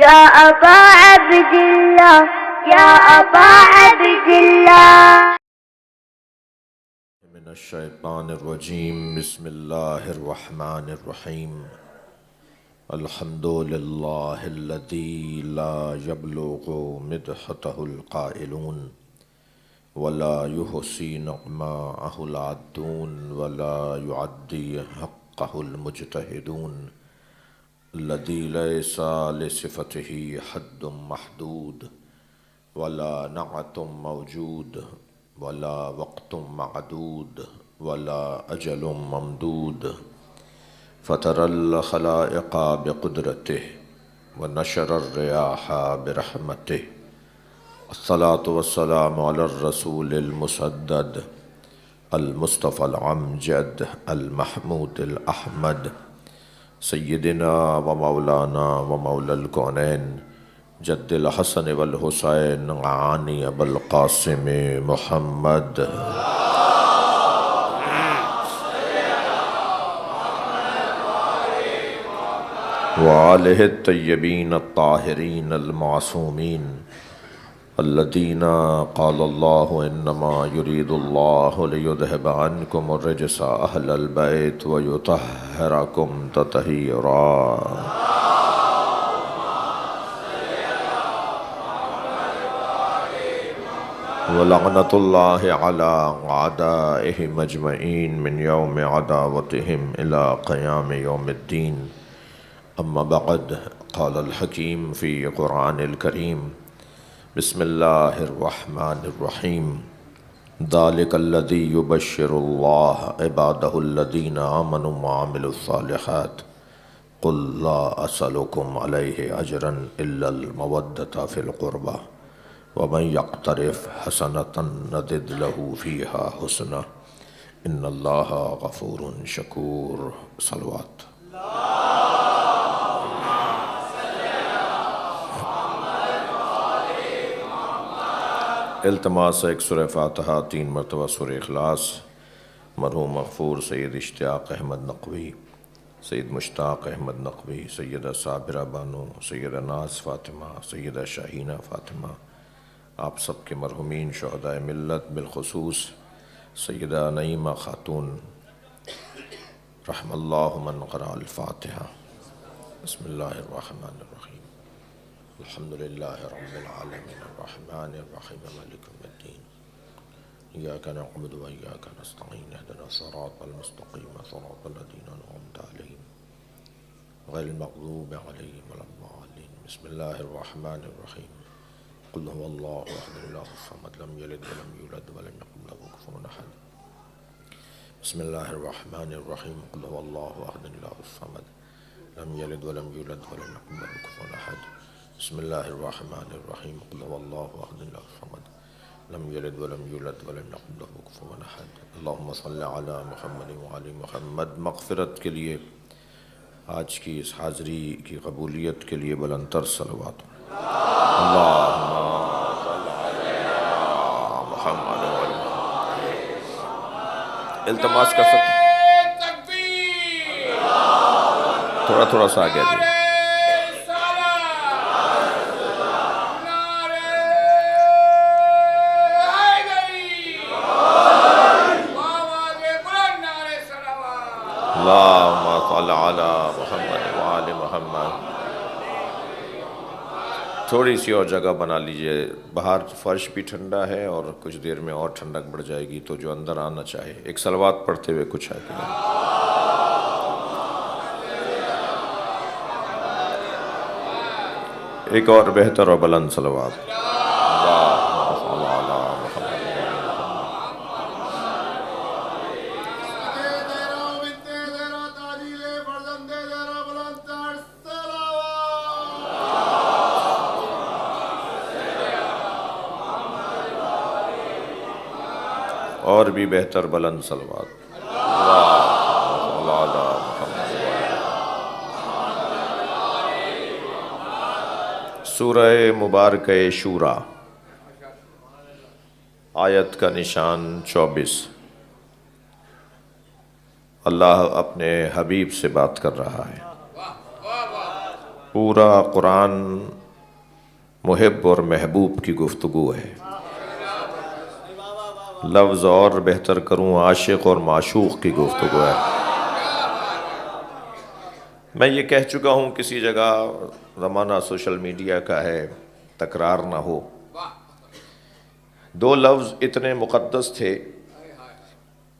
يا أبا عبد الله يا أبا عبد الله. من الشیطان الرجیم بسم اللہ الرحمن الرحیم الحمد للہ الذی لا یبلغ مدحته القائلون ولا يحصي نعماءه العادون ولا يعدي حقه المجتهدون الذي ليس لصفته حد محدود ولا نعت موجود ولا وقت معدود ولا أجل ممدود فترى الخلائق بقدرته ونشر الرياح برحمته. الصلاة والسلام على الرسول المسدد المصطفى العمجد المحمود الأحمد سيدنا ومولانا ومولى الكونين جد الحسن والحسين عاني أبا القاسم محمد وآله الطيبين الطاهرين المعصومين الذين قال الله إنما يريد الله ليذهب عنكم الرجس أهل البيت ويطهركم تطهيرا. ولعنة الله على أعدائهم أجمعين من يوم عداوتهم إلى قيام يوم الدين. أما بعد قال الحكيم في قرآن الكريم بسم الله الرحمن الرحيم ذلك الذي يبشر الله عباده الذين آمنوا وعملوا الصالحات قل لا أسألكم عليه أجرا إلا المودة في القربى ومن يقترف حسنة نزد له فيها حسنة إن الله غفور شكور. صلوات. التماس ایک سورہ فاتحہ 3 مرتبہ سورہ اخلاص. مرحوم مغفور سید اشتیاق احمد نقوی، سید مشتاق احمد نقوی، سیدہ صابرہ بانو، سیدہ ناز فاطمہ، سیدہ شاہینہ فاطمہ، آپ سب کے مرحومین شہدائے ملت، بالخصوص سیدہ نعیمہ خاتون، رحم اللہ من قرأ الفاتحہ. بسم اللہ الرحمن الرحیم الحمدللہ رب العالمین الرحمن الرحیم مالک یوم الدین ایاک نعبد و ایاک نستعین اهدنا الصراط المستقیم صراط الذین انعمت علیہم غیر المغضوب علیہم ولا الضالین. بسم اللہ الرحمن الرحیم قل هو اللہ احد اللہ الصمد لم یلد ولم یولد ولم یکن له کفوا احد. بسم اللہ الرحمن الرحیم قل هو اللہ احد اللہ الصمد لم یلد ولم یولد ولم یکن له کفوا احد. بسم اللہ الرحمن الرحیم قل هو اللہ احد اللہ الصمد لم یلد ولم یولد ولم یکن له کفوا احد. اللہم صل علی محمد وعلی محمد. مغفرت کے لیے، آج کی اس حاضری کی قبولیت کے لیے بلند تر صلوات. اللہم صل علی محمد وعلی محمد. التماس کر سکتے تھوڑا تھوڑا سا آگے جی. اللہم صل علی محمد وآل محمد. تھوڑی سی اور جگہ بنا لیجئے، باہر فرش بھی ٹھنڈا ہے اور کچھ دیر میں اور ٹھنڈک بڑھ جائے گی، تو جو اندر آنا چاہے ایک صلوات پڑھتے ہوئے کچھ ہے کہ ایک اور بہتر اور بلند صلوات. اور بھی بہتر بلند صلوات. سورہ مبارکہ شورا، آیت کا نشان 24. اللہ اپنے حبیب سے بات کر رہا ہے. پورا قرآن محب اور محبوب کی گفتگو ہے. لفظ اور بہتر کروں عاشق اور معشوق کی گفتگو ہے. میں یہ کہہ چکا ہوں کسی جگہ، زمانہ سوشل میڈیا کا ہے، تکرار نہ ہو. دو لفظ اتنے مقدس تھے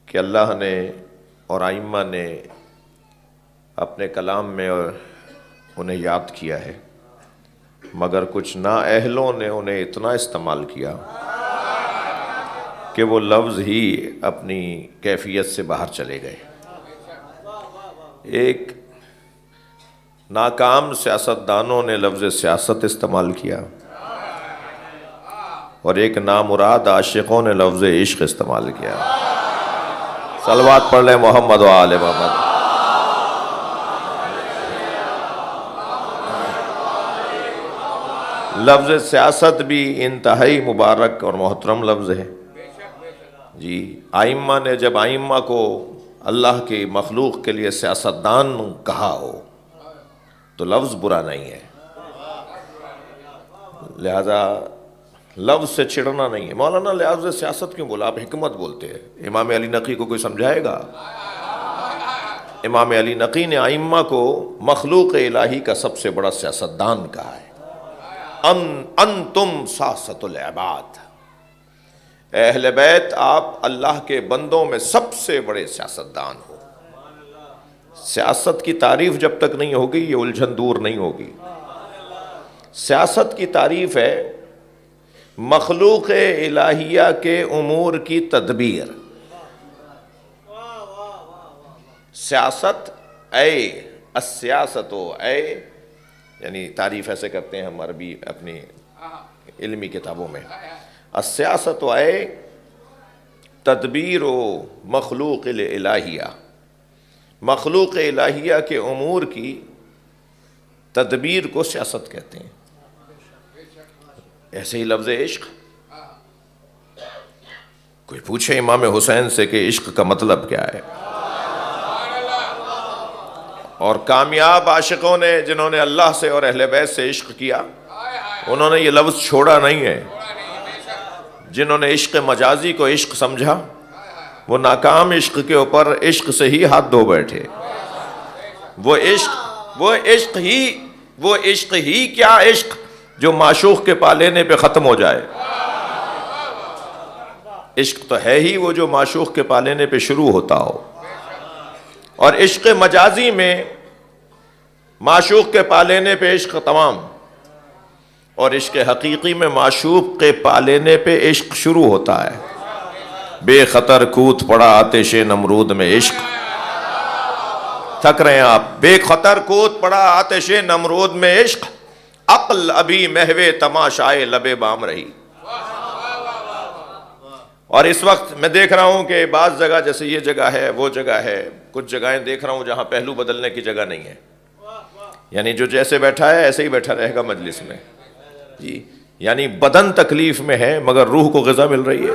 کہ اللہ نے اور ائمہ نے اپنے کلام میں انہیں یاد کیا ہے، مگر کچھ نااہلوں نے انہیں اتنا استعمال کیا کہ وہ لفظ ہی اپنی کیفیت سے باہر چلے گئے. ایک ناکام سیاستدانوں نے لفظ سیاست استعمال کیا اور ایک نامراد عاشقوں نے لفظ عشق استعمال کیا. صلوات پڑھ لیں محمد و آل محمد. لفظ سیاست بھی انتہائی مبارک اور محترم لفظ ہے جی. ائمہ نے جب ائمہ کو اللہ کی مخلوق کے لیے سیاستدان کہا ہو تو لفظ برا نہیں ہے، لہذا لفظ سے چھڑنا نہیں ہے. مولانا لفظ سیاست کیوں بولا؟ آپ حکمت بولتے ہیں. امام علی نقی کو کوئی سمجھائے گا؟ امام علی نقی نے ائمہ کو مخلوق الہی کا سب سے بڑا سیاستدان کہا ہے. انتم ساست العباد، اہل بیت آپ اللہ کے بندوں میں سب سے بڑے سیاستدان ہو. سیاست کی تعریف جب تک نہیں ہوگی یہ الجھن دور نہیں ہوگی. سیاست کی تعریف ہے مخلوق الہیہ کے امور کی تدبیر. سیاست السیاست یعنی تعریف ایسے کرتے ہیں ہم عربی اپنی علمی کتابوں میں. السیاست تدبیر مخلوق الہیہ، مخلوق الہیہ کے امور کی تدبیر کو سیاست کہتے ہیں. ایسے ہی لفظ عشق، کوئی پوچھے امام حسین سے کہ عشق کا مطلب کیا ہے، اور کامیاب عاشقوں نے جنہوں نے اللہ سے اور اہل بیت سے عشق کیا انہوں نے یہ لفظ چھوڑا نہیں ہے. جنہوں نے عشق مجازی کو عشق سمجھا وہ ناکام عشق کے اوپر عشق سے ہی ہاتھ دھو بیٹھے. وہ عشق ہی کیا عشق جو معشوق کے پا لینے پہ ختم ہو جائے. عشق تو ہے ہی وہ جو معشوق کے پا لینے پہ شروع ہوتا ہو. اور عشق مجازی میں معشوق کے پا لینے پہ عشق تمام، اور عشق حقیقی میں معشوق کے پا لینے پہ عشق شروع ہوتا ہے. بے خطر کود پڑا آتش نمرود میں عشق. تھک رہے ہیں آپ؟ بے خطر کود پڑا آتش نمرود میں عشق، عقل ابھی محو تماشائے لب بام رہی. اور اس وقت میں دیکھ رہا ہوں کہ بعض جگہ جیسے یہ جگہ ہے وہ جگہ ہے، کچھ جگہیں دیکھ رہا ہوں جہاں پہلو بدلنے کی جگہ نہیں ہے. یعنی جو جیسے بیٹھا ہے ایسے ہی بیٹھا رہے گا مجلس میں جی. یعنی بدن تکلیف میں ہے مگر روح کو غذا مل رہی ہے.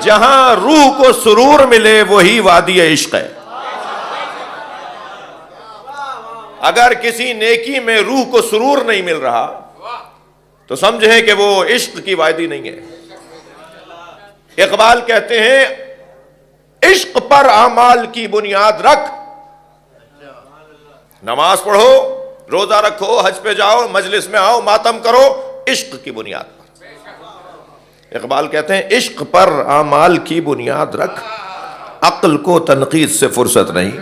جہاں روح کو سرور ملے وہی وادی عشق ہے. اگر کسی نیکی میں روح کو سرور نہیں مل رہا تو سمجھیں کہ وہ عشق کی وادی نہیں ہے. اقبال کہتے ہیں عشق پر اعمال کی بنیاد رکھ. نماز پڑھو، روزہ رکھو، حج پہ جاؤ، مجلس میں آؤ، ماتم کرو، عشق کی بنیاد پر. اقبال کہتے ہیں عشق پر اعمال کی بنیاد رکھ، عقل کو تنقید سے فرصت نہیں.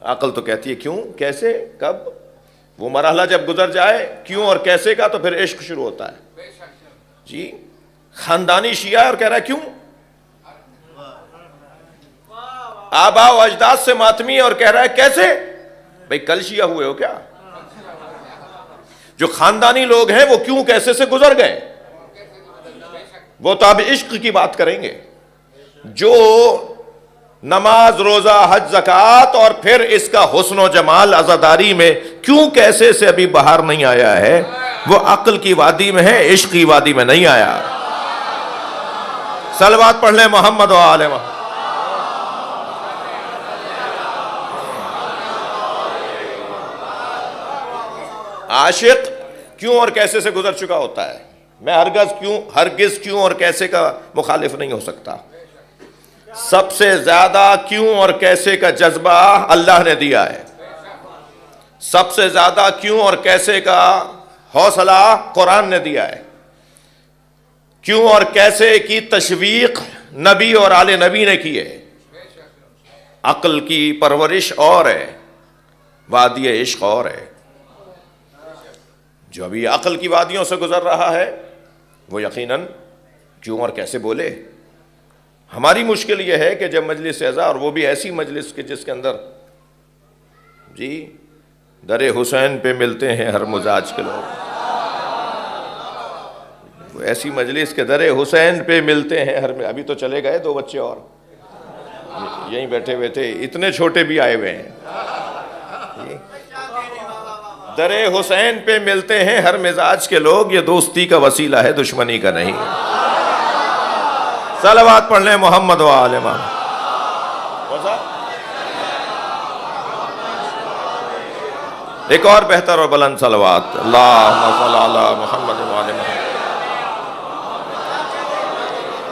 عقل تو کہتی ہے کیوں، کیسے، کب. وہ مرحلہ جب گزر جائے کیوں اور کیسے کا تو پھر عشق شروع ہوتا ہے جی. خاندانی شیعہ اور کہہ رہا ہے کیوں، آبا و اجداد سے ماتمی اور کہہ رہا ہے کیسے. بھئی کل شیعہ ہوئے ہو کیا؟ جو خاندانی لوگ ہیں وہ کیوں کیسے سے گزر گئے، وہ تو اب عشق کی بات کریں گے. جو نماز، روزہ، حج، زکوٰۃ اور پھر اس کا حسن و جمال عزاداری میں کیوں کیسے سے ابھی باہر نہیں آیا ہے، وہ عقل کی وادی میں ہے، عشق کی وادی میں نہیں آیا. صلوات پڑھ لیں محمد و آل محمد. عاشق کیوں اور کیسے سے گزر چکا ہوتا ہے. میں ہرگز کیوں اور کیسے کا مخالف نہیں ہو سکتا. سب سے زیادہ کیوں اور کیسے کا جذبہ اللہ نے دیا ہے. سب سے زیادہ کیوں اور کیسے کا حوصلہ قرآن نے دیا ہے. کیوں اور کیسے کی تشویق نبی اور آل نبی نے کی ہے. عقل کی پرورش اور ہے، وادی عشق اور ہے. جو ابھی عقل کی وادیوں سے گزر رہا ہے وہ یقیناً کیوں اور کیسے بولے. ہماری مشکل یہ ہے کہ جب مجلس اعزا، اور وہ بھی ایسی مجلس کے جس کے اندر جی در حسین پہ ملتے ہیں ہر مزاج کے لوگ، وہ ایسی مجلس کے در حسین پہ ملتے ہیں ابھی تو چلے گئے 2 بچے اور یہیں بیٹھے ہوئے تھے، اتنے چھوٹے بھی آئے ہوئے ہیں. در حسین پہ ملتے ہیں ہر مزاج کے لوگ، یہ دوستی کا وسیلہ ہے، دشمنی کا نہیں. صلوات پڑھ لیں محمد و آل محمد. ایک اور بہتر اور بلند صلوات. اللہم صل علی محمد و آل محمد.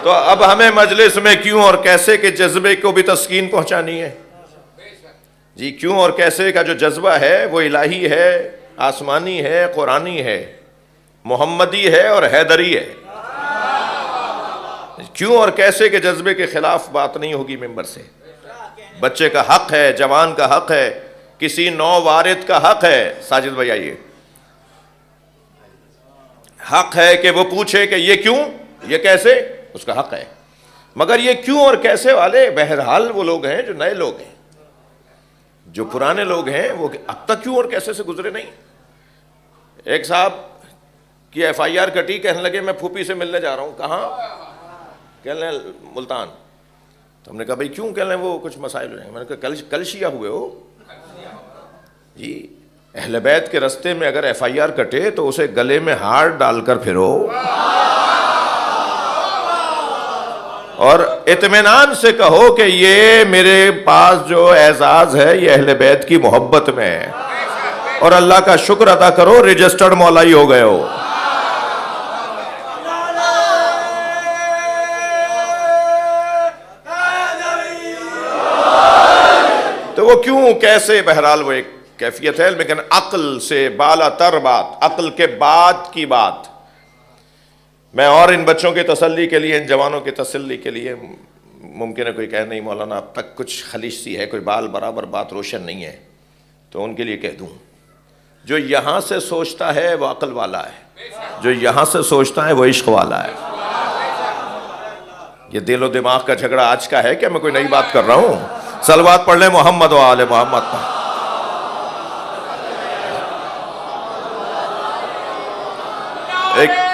تو اب ہمیں مجلس میں کیوں اور کیسے کے جذبے کو بھی تسکین پہنچانی ہے. جی کیوں اور کیسے کا جو جذبہ ہے وہ الہی ہے، آسمانی ہے، قرآنی ہے، محمدی ہے اور حیدری ہے. کیوں اور کیسے کے جذبے کے خلاف بات نہیں ہوگی ممبر سے. بچے کا حق ہے، جوان کا حق ہے، کسی نو وارث کا حق ہے. ساجد بھائی آئیے. حق ہے کہ وہ پوچھے کہ یہ کیوں، یہ کیسے، اس کا حق ہے. مگر یہ کیوں اور کیسے والے بہرحال وہ لوگ ہیں جو نئے لوگ ہیں. جو پرانے لوگ ہیں وہ اب تک کیوں اور کیسے سے گزرے نہیں. ایک صاحب کی FIR کٹی، کہنے لگے میں پھوپھی سے ملنے جا رہا ہوں. کہاں؟ کہنے لیں ملتان. تو ہم نے کہا بھئی کیوں؟ کہنے لیں وہ کچھ مسائل ہو جائیں. میں نے کہا کل شیعہ ہوئے ہو جی. اہل بیت کے رستے میں اگر FIR کٹے تو اسے گلے میں ہار ڈال کر پھرو اور اطمینان سے کہو کہ یہ میرے پاس جو اعزاز ہے یہ اہل بیت کی محبت میں ہے، اور اللہ کا شکر ادا کرو رجسٹرڈ مولائی ہو گئے ہو. تو وہ کیوں کیسے بہرحال وہ ایک کیفیت ہے، لیکن عقل سے بالا تر بات، عقل کے بعد کی بات. میں اور ان بچوں کے تسلی کے لیے، ان جوانوں کے تسلی کے لیے، ممکن ہے کوئی کہے نہیں مولانا اب تک کچھ خلیش سی ہے، کوئی بال برابر بات روشن نہیں ہے، تو ان کے لیے کہہ دوں جو یہاں سے سوچتا ہے وہ عقل والا ہے، جو یہاں سے سوچتا ہے وہ عشق والا ہے. یہ دل و دماغ کا جھگڑا آج کا ہے کہ میں کوئی نئی بات کر رہا ہوں. صلوات پڑھ لیں محمد و آل محمد. ایک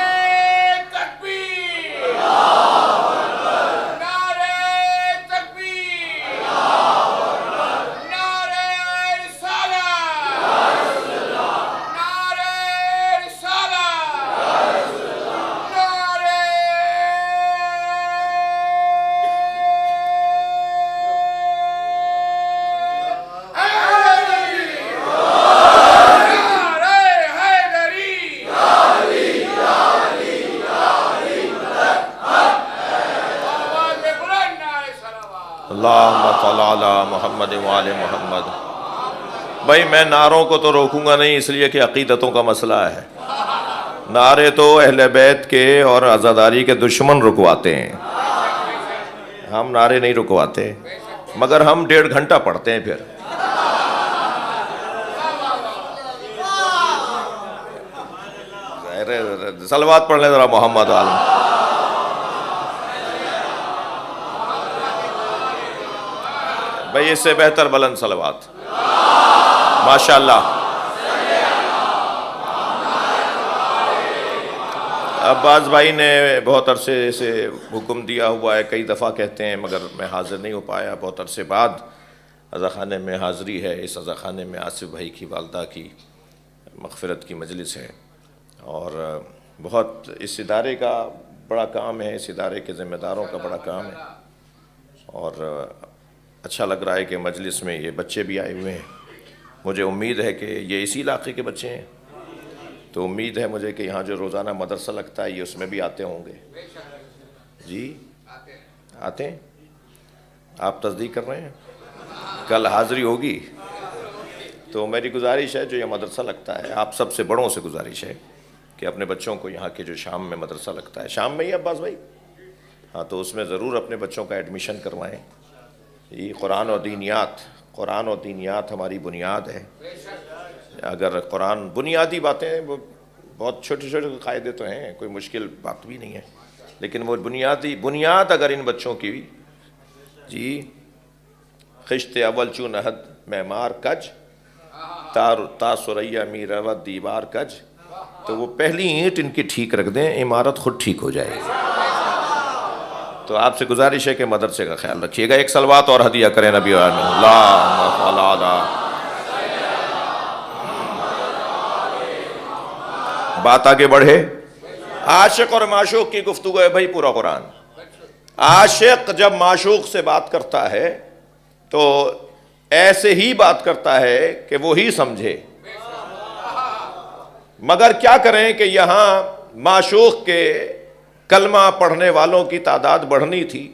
اللہم صل علی محمد و آل محمد. بھائی میں نعروں کو تو روکوں گا نہیں، اس لیے کہ عقیدتوں کا مسئلہ ہے. نعرے تو اہل بیت کے اور عزاداری کے دشمن رکواتے ہیں، ہم نعرے نہیں رکواتے، مگر ہم 1.5 گھنٹہ پڑھتے ہیں. پھر صلوات پڑھ لیں ذرا محمد و آل محمد. بھئی اس سے بہتر بلند صلوات. ماشاءاللہ. عباس بھائی نے بہت عرصے سے حکم دیا ہوا ہے، کئی دفعہ کہتے ہیں، مگر میں حاضر نہیں ہو پایا. بہت عرصے بعد عزاخانے میں حاضری ہے. اس عزاخانے میں آصف بھائی کی والدہ کی مغفرت کی مجلس ہے، اور بہت اس ادارے کا بڑا کام ہے، اس ادارے کے ذمہ داروں کا بڑا کام ہے، اور اچھا لگ رہا ہے کہ مجلس میں یہ بچے بھی آئے ہوئے ہیں. مجھے امید ہے کہ یہ اسی علاقے کے بچے ہیں، تو امید ہے مجھے کہ یہاں جو روزانہ مدرسہ لگتا ہے یہ اس میں بھی آتے ہوں گے. جی آتے ہیں؟ آپ تصدیق کر رہے ہیں؟ کل حاضری ہوگی. تو میری گزارش ہے جو یہ مدرسہ لگتا ہے، آپ سب سے بڑوں سے گزارش ہے کہ اپنے بچوں کو یہاں کے جو شام میں مدرسہ لگتا ہے، شام میں ہی عباس بھائی، ہاں تو اس میں ضرور اپنے بچوں کا ایڈمیشن کروائیں. یہ قرآن و دینیات ہماری بنیاد ہے. اگر قرآن بنیادی باتیں، وہ بہت چھوٹے چھوٹے قاعدے تو ہیں، کوئی مشکل بات بھی نہیں ہے، لیکن وہ بنیاد اگر ان بچوں کی، جی خشت اول چون احد معمار کج تا سریا می رود دیوار کج، تو وہ پہلی اینٹ ان کی ٹھیک رکھ دیں، عمارت خود ٹھیک ہو جائے گی. تو آپ سے گزارش ہے کہ مدرسے کا خیال رکھیے گا. ایک صلوات اور ہدیہ کریں نبی اللہ. بات آگے بڑھے. عاشق اور معشوق کی گفتگو ہے بھائی پورا قرآن. عاشق جب معشوق سے بات کرتا ہے تو ایسے ہی بات کرتا ہے کہ وہی سمجھے، مگر کیا کریں کہ یہاں معشوق کے کلمہ پڑھنے والوں کی تعداد بڑھنی تھی،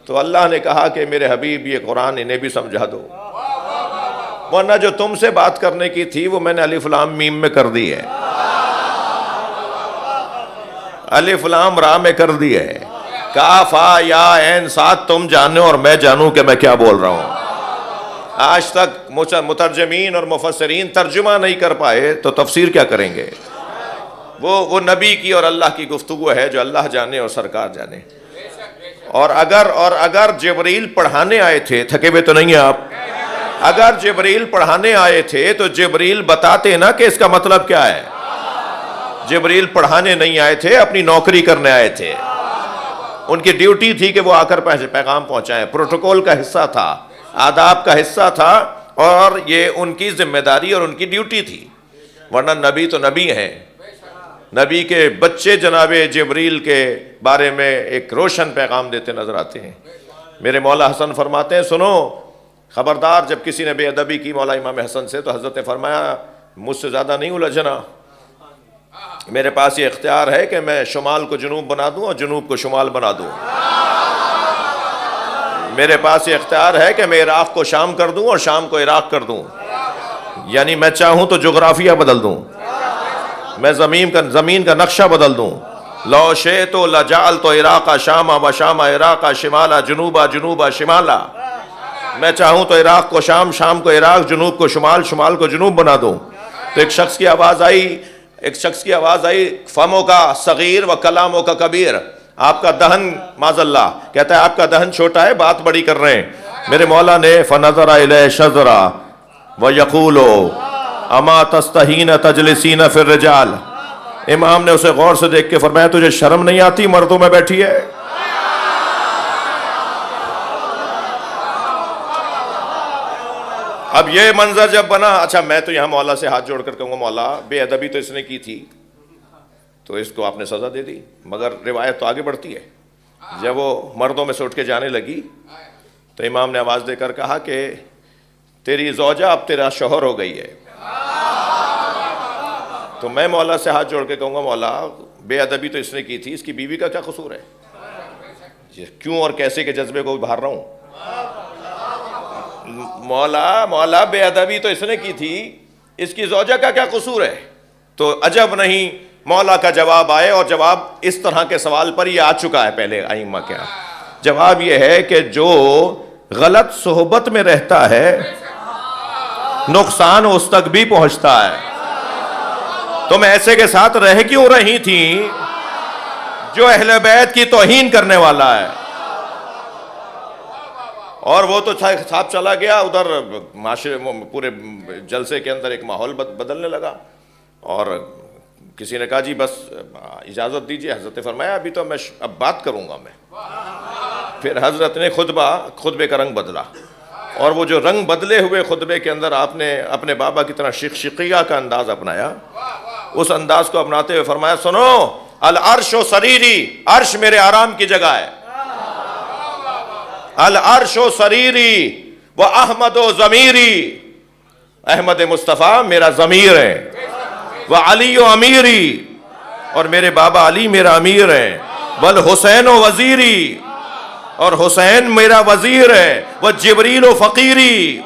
تو اللہ نے کہا کہ میرے حبیب یہ قرآن انہیں بھی سمجھا دو، ورنہ جو تم سے بات کرنے کی تھی وہ میں نے الف لام میم میں کر دی ہے، الف لام را میں کر دی ہے. کاف ہا یا عین سات تم جانو اور میں جانوں کہ میں کیا بول رہا ہوں. آج تک مترجمین اور مفسرین ترجمہ نہیں کر پائے تو تفسیر کیا کریں گے؟ وہ نبی کی اور اللہ کی گفتگو ہے جو اللہ جانے اور سرکار جانے. اور اگر جبریل پڑھانے آئے تھے، تھکے ہوئے تو نہیں ہیں آپ؟ اگر جبریل پڑھانے آئے تھے تو جبریل بتاتے نا کہ اس کا مطلب کیا ہے. جبریل پڑھانے نہیں آئے تھے، اپنی نوکری کرنے آئے تھے. ان کی ڈیوٹی تھی کہ وہ آ کر پیغام پہنچائیں، پروٹوکول کا حصہ تھا، آداب کا حصہ تھا، اور یہ ان کی ذمہ داری اور ان کی ڈیوٹی تھی. ورنہ نبی تو نبی ہیں. نبی کے بچے جناب جبریل کے بارے میں ایک روشن پیغام دیتے نظر آتے ہیں. میرے مولا حسن فرماتے ہیں سنو خبردار، جب کسی نے بے ادبی کی مولا امام حسن سے تو حضرت نے فرمایا مجھ سے زیادہ نہیں الجھنا، میرے پاس یہ اختیار ہے کہ میں شمال کو جنوب بنا دوں اور جنوب کو شمال بنا دوں. میرے پاس یہ اختیار ہے کہ میں عراق کو شام کر دوں اور شام کو عراق کر دوں، یعنی میں چاہوں تو جغرافیہ بدل دوں، میں زمین کا نقشہ بدل دوں. لو شئت لجعلت عراق شاما و شام عراق شمالا جنوبا جنوبا شمالا. میں چاہوں تو عراق کو شام، شام کو عراق، جنوب کو شمال، شمال کو جنوب بنا دوں. تو ایک شخص کی آواز آئی فموں کا صغیر و کلاموں کا کبیر. آپ کا دہن معاذ اللہ کہتا ہے آپ کا دہن چھوٹا ہے، بات بڑی کر رہے ہیں. میرے مولا نے فنظر الیہ شذرا ویقول اما تستحین تجلسین فی الرجال. امام نے اسے غور سے دیکھ کے فرمایا تجھے شرم نہیں آتی مردوں میں بیٹھی ہے؟ اب یہ منظر جب بنا، اچھا میں تو یہاں مولا سے ہاتھ جوڑ کر کہوں گا مولا بے ادبی تو اس نے کی تھی تو اس کو آپ نے سزا دے دی، مگر روایت تو آگے بڑھتی ہے. جب وہ مردوں میں سے اٹھ کے جانے لگی تو امام نے آواز دے کر کہا کہ تیری زوجہ اب تیرا شوہر ہو گئی ہے. تو میں مولا سے ہاتھ جوڑ کے کہوں گا مولا بے ادبی تو اس نے کی تھی، اس کی بیوی کا کیا قصور ہے؟ کیوں اور کیسے کے جذبے کو ابھار رہا ہوں. مولا بے ادبی تو اس نے کی تھی، اس کی زوجہ کا کیا قصور ہے؟ تو عجب نہیں مولا کا جواب آئے، اور جواب اس طرح کے سوال پر یہ آ چکا ہے پہلے ائمہ کے. جواب یہ ہے کہ جو غلط صحبت میں رہتا ہے نقصان اس تک بھی پہنچتا ہے. تم ایسے کے ساتھ رہ کیوں رہی تھیں جو اہل بیت کی توہین کرنے والا ہے؟ اور وہ تو صاحب چلا گیا ادھر، معاشرے پورے جلسے کے اندر ایک ماحول بدلنے لگا، اور کسی نے کہا جی بس اجازت دیجیے. حضرت نے فرمایا ابھی تو میں اب بات کروں گا میں. پھر حضرت نے خطبے کا رنگ بدلا، اور وہ جو رنگ بدلے ہوئے خطبے کے اندر آپ نے اپنے بابا کی طرح شقیہ کا انداز اپنایا. اس انداز کو اپناتے ہوئے فرمایا سنو العرش و سریری، عرش میرے آرام کی جگہ ہے. العرش و سریری و احمد و ضمیری، احمد مصطفیٰ میرا ضمیر ہے. وہ علی و امیری، اور میرے بابا علی میرا امیر ہے. والحسین و وزیری، اور حسین میرا وزیر ہے. وہ جبریل و فقیری،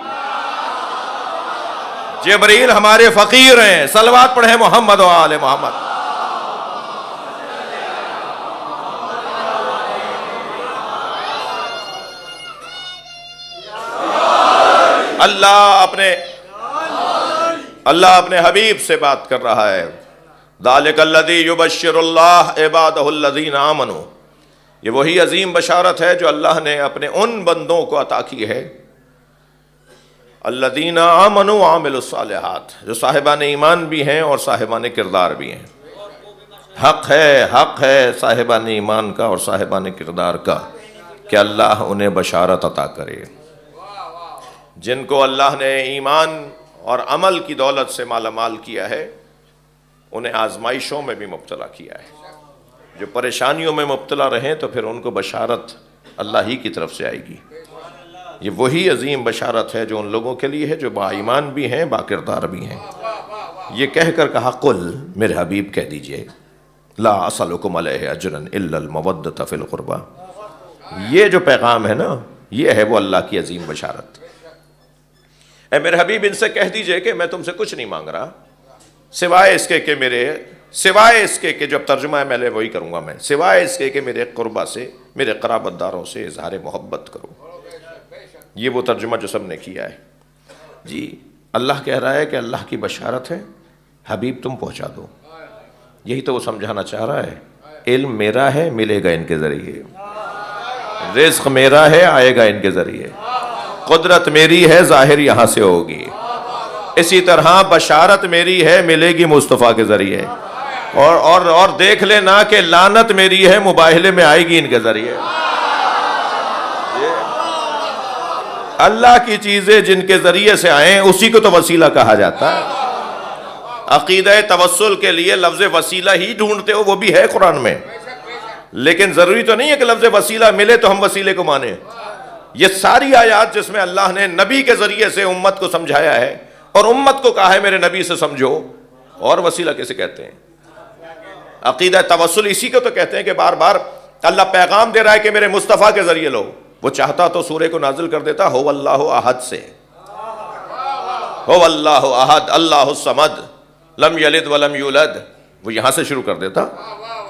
جبریل ہمارے فقیر ہیں. صلوات پڑھیں محمد و آل محمد. اللہ اپنے حبیب سے بات کر رہا ہے. ذالک الذی یبشر اللہ عبادہ الذین آمنوا، یہ وہی عظیم بشارت ہے جو اللہ نے اپنے ان بندوں کو عطا کی ہے الذین آمنوا وعملوا الصالحات، جو صاحبان ایمان بھی ہیں اور صاحبان کردار بھی ہیں. حق ہے صاحبان ایمان کا اور صاحبان کردار کا کہ اللہ انہیں بشارت عطا کرے. جن کو اللہ نے ایمان اور عمل کی دولت سے مالا مال کیا ہے، انہیں آزمائشوں میں بھی مبتلا کیا ہے. جو پریشانیوں میں مبتلا رہیں تو پھر ان کو بشارت اللہ ہی کی طرف سے آئے گی. یہ وہی عظیم بشارت ہے جو ان لوگوں کے لیے ہے جو با ایمان بھی ہیں، با کردار بھی ہیں. یہ کہہ کر کہا قل، میرے حبیب کہہ دیجئے، لا اسألکم علیہ اجرا الا المودۃ فی القربى. یہ جو پیغام ہے نا، یہ ہے وہ اللہ کی عظیم بشارت. اے میرے حبیب ان سے کہہ دیجئے کہ میں تم سے کچھ نہیں مانگ رہا سوائے اس کے کہ جو اب ترجمہ ہے میں وہی کروں گا، میں سوائے اس کے کہ میرے قربا سے، میرے قرابت داروں سے اظہار محبت کرو. یہ وہ ترجمہ جو سب نے کیا ہے. جی اللہ کہہ رہا ہے کہ اللہ کی بشارت ہے، حبیب تم پہنچا دو. یہی تو وہ سمجھانا چاہ رہا ہے. علم میرا ہے، ملے گا ان کے ذریعے. رزق میرا ہے، آئے گا ان کے ذریعے. قدرت میری ہے، ظاہر یہاں سے ہوگی. اسی طرح بشارت میری ہے، ملے گی مصطفیٰ کے ذریعے. اور دیکھ لینا کہ لعنت میری ہے، مباہلے میں آئے گی ان کے ذریعے. اللہ کی چیزیں جن کے ذریعے سے آئیں اسی کو تو وسیلہ کہا جاتا ہے. عقیدہ توسل کے لیے لفظ وسیلہ ہی ڈھونڈتے ہو، وہ بھی ہے قرآن میں، لیکن ضروری تو نہیں ہے کہ لفظ وسیلہ ملے تو ہم وسیلے کو مانیں. یہ ساری آیات جس میں اللہ نے نبی کے ذریعے سے امت کو سمجھایا ہے اور امت کو کہا ہے میرے نبی سے سمجھو، اور وسیلہ کیسے کہتے ہیں؟ عقیدہ توسل اسی کو تو کہتے ہیں کہ بار بار اللہ پیغام دے رہا ہے کہ میرے مصطفیٰ کے ذریعے لو. وہ چاہتا تو سورہ کو نازل کر دیتا ہو اللہ احد سے، ہو اللہ احد اللہ الصمد لم یلد ولم یولد، وہ یہاں سے شروع کر دیتا.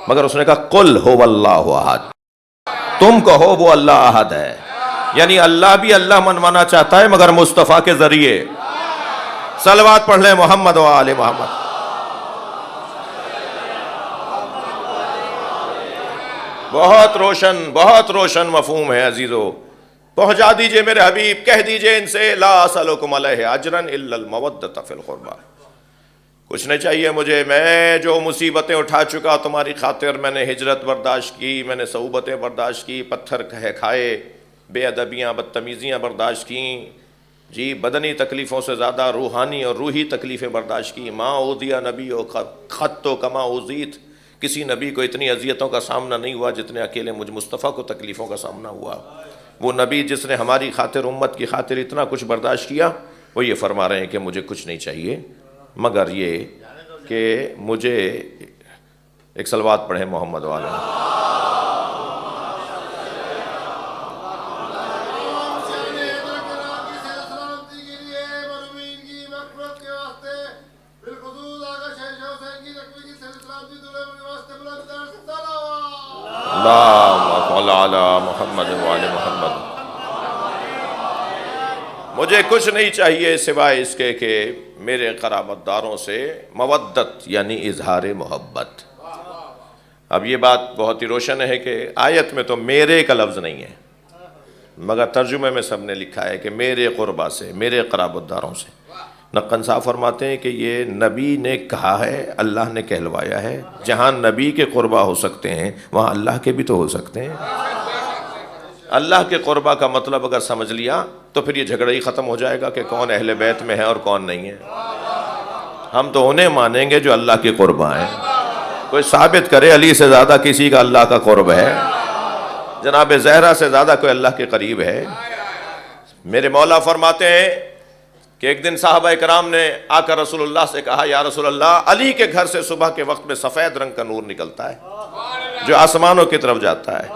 مگر اس نے کہا قل ہو اللہ احد، تم کہو وہ اللہ احد ہے. یعنی اللہ بھی اللہ منوانا چاہتا ہے مگر مصطفیٰ کے ذریعے. صلوات پڑھ لیں محمد و آل محمد. بہت روشن مفہوم ہے عزیزو. پہنچا دیجئے میرے حبیب، کہہ دیجئے ان سے لا اسألکم علیہ اجرا الا المودۃ فی القربى. کچھ نہیں چاہیے مجھے، میں جو مصیبتیں اٹھا چکا تمہاری خاطر، میں نے ہجرت برداشت کی، میں نے صعوبتیں برداشت کی، پتھر کھائے، بے ادبیاں بدتمیزیاں برداشت کیں، جی بدنی تکلیفوں سے زیادہ روحانی اور روحی تکلیفیں برداشت کی. ما اوذی نبی خط و کما اوذیت، کسی نبی کو اتنی اذیتوں کا سامنا نہیں ہوا جتنے اکیلے مجھ مصطفیٰ کو تکلیفوں کا سامنا ہوا. وہ نبی جس نے ہماری خاطر، امت کی خاطر اتنا کچھ برداشت کیا، وہ یہ فرما رہے ہیں کہ مجھے کچھ نہیں چاہیے مگر یہ کہ مجھے ایک صلوات پڑھیں محمد والا. محمد وعلی محمد. مجھے کچھ نہیں چاہیے سوائے اس کے کہ میرے قرابت داروں سے مودت یعنی اظہار محبت. اب یہ بات بہت ہی روشن ہے کہ آیت میں تو میرے کا لفظ نہیں ہے، مگر ترجمے میں سب نے لکھا ہے کہ میرے قربا سے، میرے قرابت داروں سے. نقن صاحب فرماتے ہیں کہ یہ نبی نے کہا ہے، اللہ نے کہلوایا ہے. جہاں نبی کے قربا ہو سکتے ہیں وہاں اللہ کے بھی تو ہو سکتے ہیں. اللہ کے قربا کا مطلب اگر سمجھ لیا تو پھر یہ جھگڑا ہی ختم ہو جائے گا کہ کون اہل بیت میں ہے اور کون نہیں ہے. ہم تو انہیں مانیں گے جو اللہ کے قربا ہیں. کوئی ثابت کرے علی سے زیادہ کسی کا اللہ کا قرب ہے، جناب زہرا سے زیادہ کوئی اللہ کے قریب ہے؟ میرے مولا فرماتے ہیں کہ ایک دن صحابہ کرام نے آ کر رسول اللہ سے کہا، یا رسول اللہ، علی کے گھر سے صبح کے وقت میں سفید رنگ کا نور نکلتا ہے جو آسمانوں کی طرف جاتا ہے،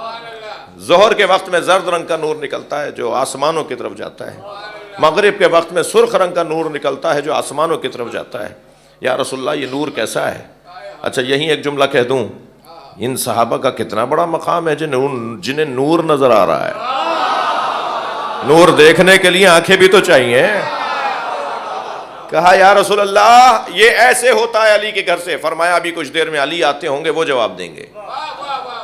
ظہر کے وقت میں زرد رنگ کا نور نکلتا ہے جو آسمانوں کی طرف جاتا ہے، مغرب کے وقت میں سرخ رنگ کا نور نکلتا ہے جو آسمانوں کی طرف جاتا ہے۔ یا رسول اللہ، یہ نور کیسا ہے؟ اچھا یہیں ایک جملہ کہہ دوں، ان صحابہ کا کتنا بڑا مقام ہے جنہیں نور نظر آ رہا ہے۔ نور دیکھنے کے لیے آنکھیں بھی تو چاہیے۔ کہا یا رسول اللہ یہ ایسے ہوتا ہے علی کے گھر سے۔ فرمایا ابھی کچھ دیر میں علی آتے ہوں گے، وہ جواب دیں گے۔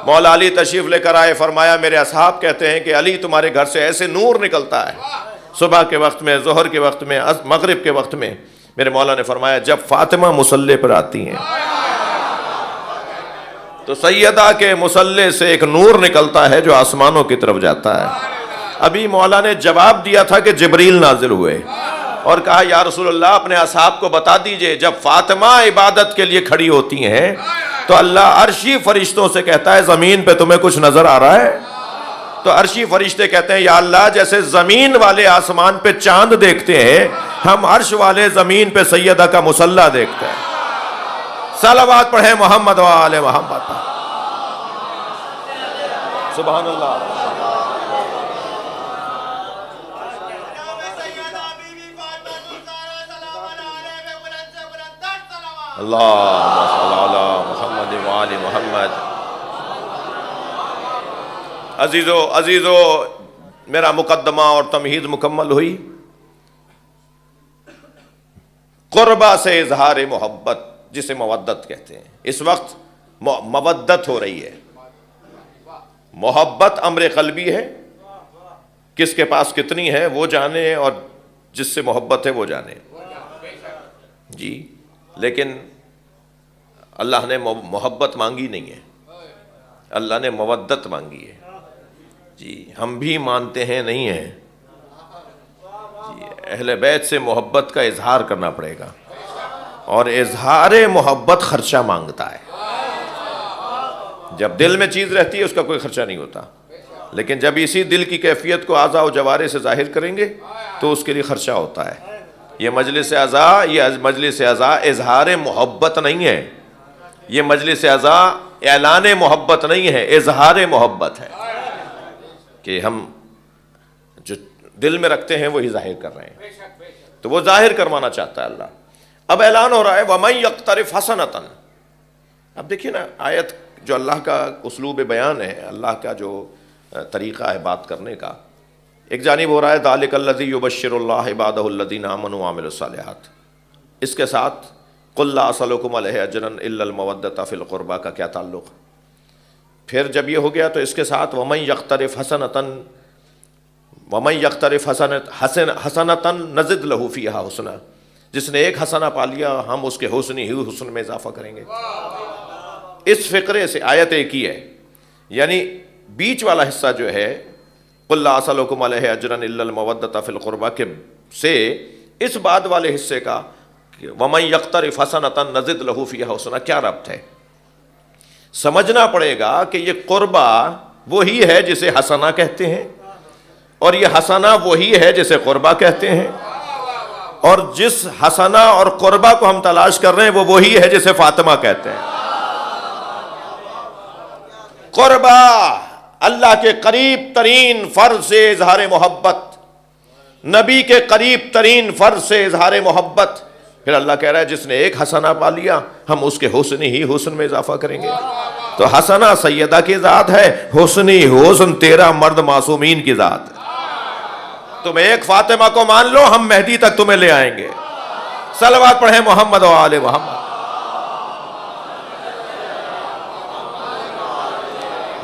مولا علی تشریف لے کر آئے، فرمایا میرے اصحاب کہتے ہیں کہ علی تمہارے گھر سے ایسے نور نکلتا ہے صبح کے وقت میں، ظہر کے وقت میں، مغرب کے وقت میں۔ میرے مولا نے فرمایا جب فاطمہ مصلی پر آتی ہیں تو سیدہ کے مصلی سے ایک نور نکلتا ہے جو آسمانوں کی طرف جاتا ہے۔ ابھی مولا نے جواب دیا تھا کہ جبریل نازل ہوئے اور کہا یا رسول اللہ اپنے اصحاب کو بتا دیجئے جب فاطمہ عبادت کے لیے کھڑی ہوتی ہیں تو اللہ عرشی فرشتوں سے کہتا ہے زمین پہ تمہیں کچھ نظر آ رہا ہے؟ تو عرشی فرشتے کہتے ہیں یا اللہ جیسے زمین والے آسمان پہ چاند دیکھتے ہیں ہم عرش والے زمین پہ سیدہ کا مصلی دیکھتے ہیں۔ صلوات پڑھیں محمد و آل محمد۔ سبحان اللہ۔ اللہم صل علی محمد و آل محمد۔ عزیزو میرا مقدمہ اور تمہید مکمل ہوئی۔ قربہ سے اظہار محبت جسے مودت کہتے ہیں، اس وقت مودت ہو رہی ہے۔ محبت امر قلبی ہے، کس کے پاس کتنی ہے وہ جانے اور جس سے محبت ہے وہ جانے جی، لیکن اللہ نے محبت مانگی نہیں ہے، اللہ نے مودت مانگی ہے جی۔ ہم بھی مانتے ہیں نہیں ہیں جی، اہل بیت سے محبت کا اظہار کرنا پڑے گا اور اظہار محبت خرچہ مانگتا ہے۔ جب دل میں چیز رہتی ہے اس کا کوئی خرچہ نہیں ہوتا، لیکن جب اسی دل کی کیفیت کو اعضاء و جوارح سے ظاہر کریں گے تو اس کے لیے خرچہ ہوتا ہے۔ یہ مجلس اعضاء اظہار محبت نہیں ہے، یہ مجلس اعضاء اعلان محبت نہیں ہے، اظہار محبت ہے کہ ہم جو دل میں رکھتے ہیں وہی ظاہر کر رہے ہیں، تو وہ ظاہر کروانا چاہتا ہے اللہ۔ اب اعلان ہو رہا ہے وَمَن يَقْتَرِفْ حَسَنَةً۔ اب دیکھیے نا آیت جو اللہ کا اسلوب بیان ہے، اللہ کا جو طریقہ ہے بات کرنے کا، ایک جانب ہو رہا ہے ذَلِكَ الَّذِي يُبَشِّرُ اللَّهُ عِبَادَهُ الَّذِينَ آمَنُوا وَعَمِلُوا الصَّالِحَاتِ، اس کے ساتھ قُلْ لَا أَسْأَلُكُمْ عَلَيْهِ أَجْرًا إِلَّا الْمَوَدَّةَ فِي الْقُرْبَى کا کیا تعلق؟ پھر جب یہ ہو گیا تو اس کے ساتھ وَمَن يَقْتَرِفْ حَسَنَةً نَزِدْ لَهُ فِيهَا حُسْنًا، جس نے ایک حسنہ پا لیا ہم اس کے حسن ہی حسن میں اضافہ کریں گے۔ اس فقرے سے آیت ایک ہی ہے، یعنی بیچ والا حصہ جو ہے قُلْ لَا أَسْأَلُكُمْ عَلَيْهِ أَجْرًا إِلَّا الْمَوَدَّةَ فِي الْقُرْبَى کے سے اس بعد والے حصے کا وَمَن يَقْتَرِفْ حَسَنَةً نَزِدْ لَهُ فِيهَا حُسْنًا کیا ربط ہے؟ سمجھنا پڑے گا کہ یہ قربہ وہی ہے جسے حسنہ کہتے ہیں اور یہ حسنہ وہی ہے جسے قربہ کہتے ہیں، اور جس حسنہ اور قربہ کو ہم تلاش کر رہے ہیں وہ وہی ہے جسے فاطمہ کہتے ہیں۔ قربہ اللہ کے قریب ترین فرض سے اظہار محبت، نبی کے قریب ترین فرض سے اظہار محبت۔ پھر اللہ کہہ رہا ہے جس نے ایک حسنہ پا لیا ہم اس کے حسن ہی حسن میں اضافہ کریں گے۔ تو حسنہ سیدہ کی ذات ہے، حسنی حسن 13 مرد معصومین کی ذات ہے۔ تم ایک فاطمہ کو مان لو ہم مہدی تک تمہیں لے آئیں گے۔ صلوات پڑھیں محمد و آل محمد۔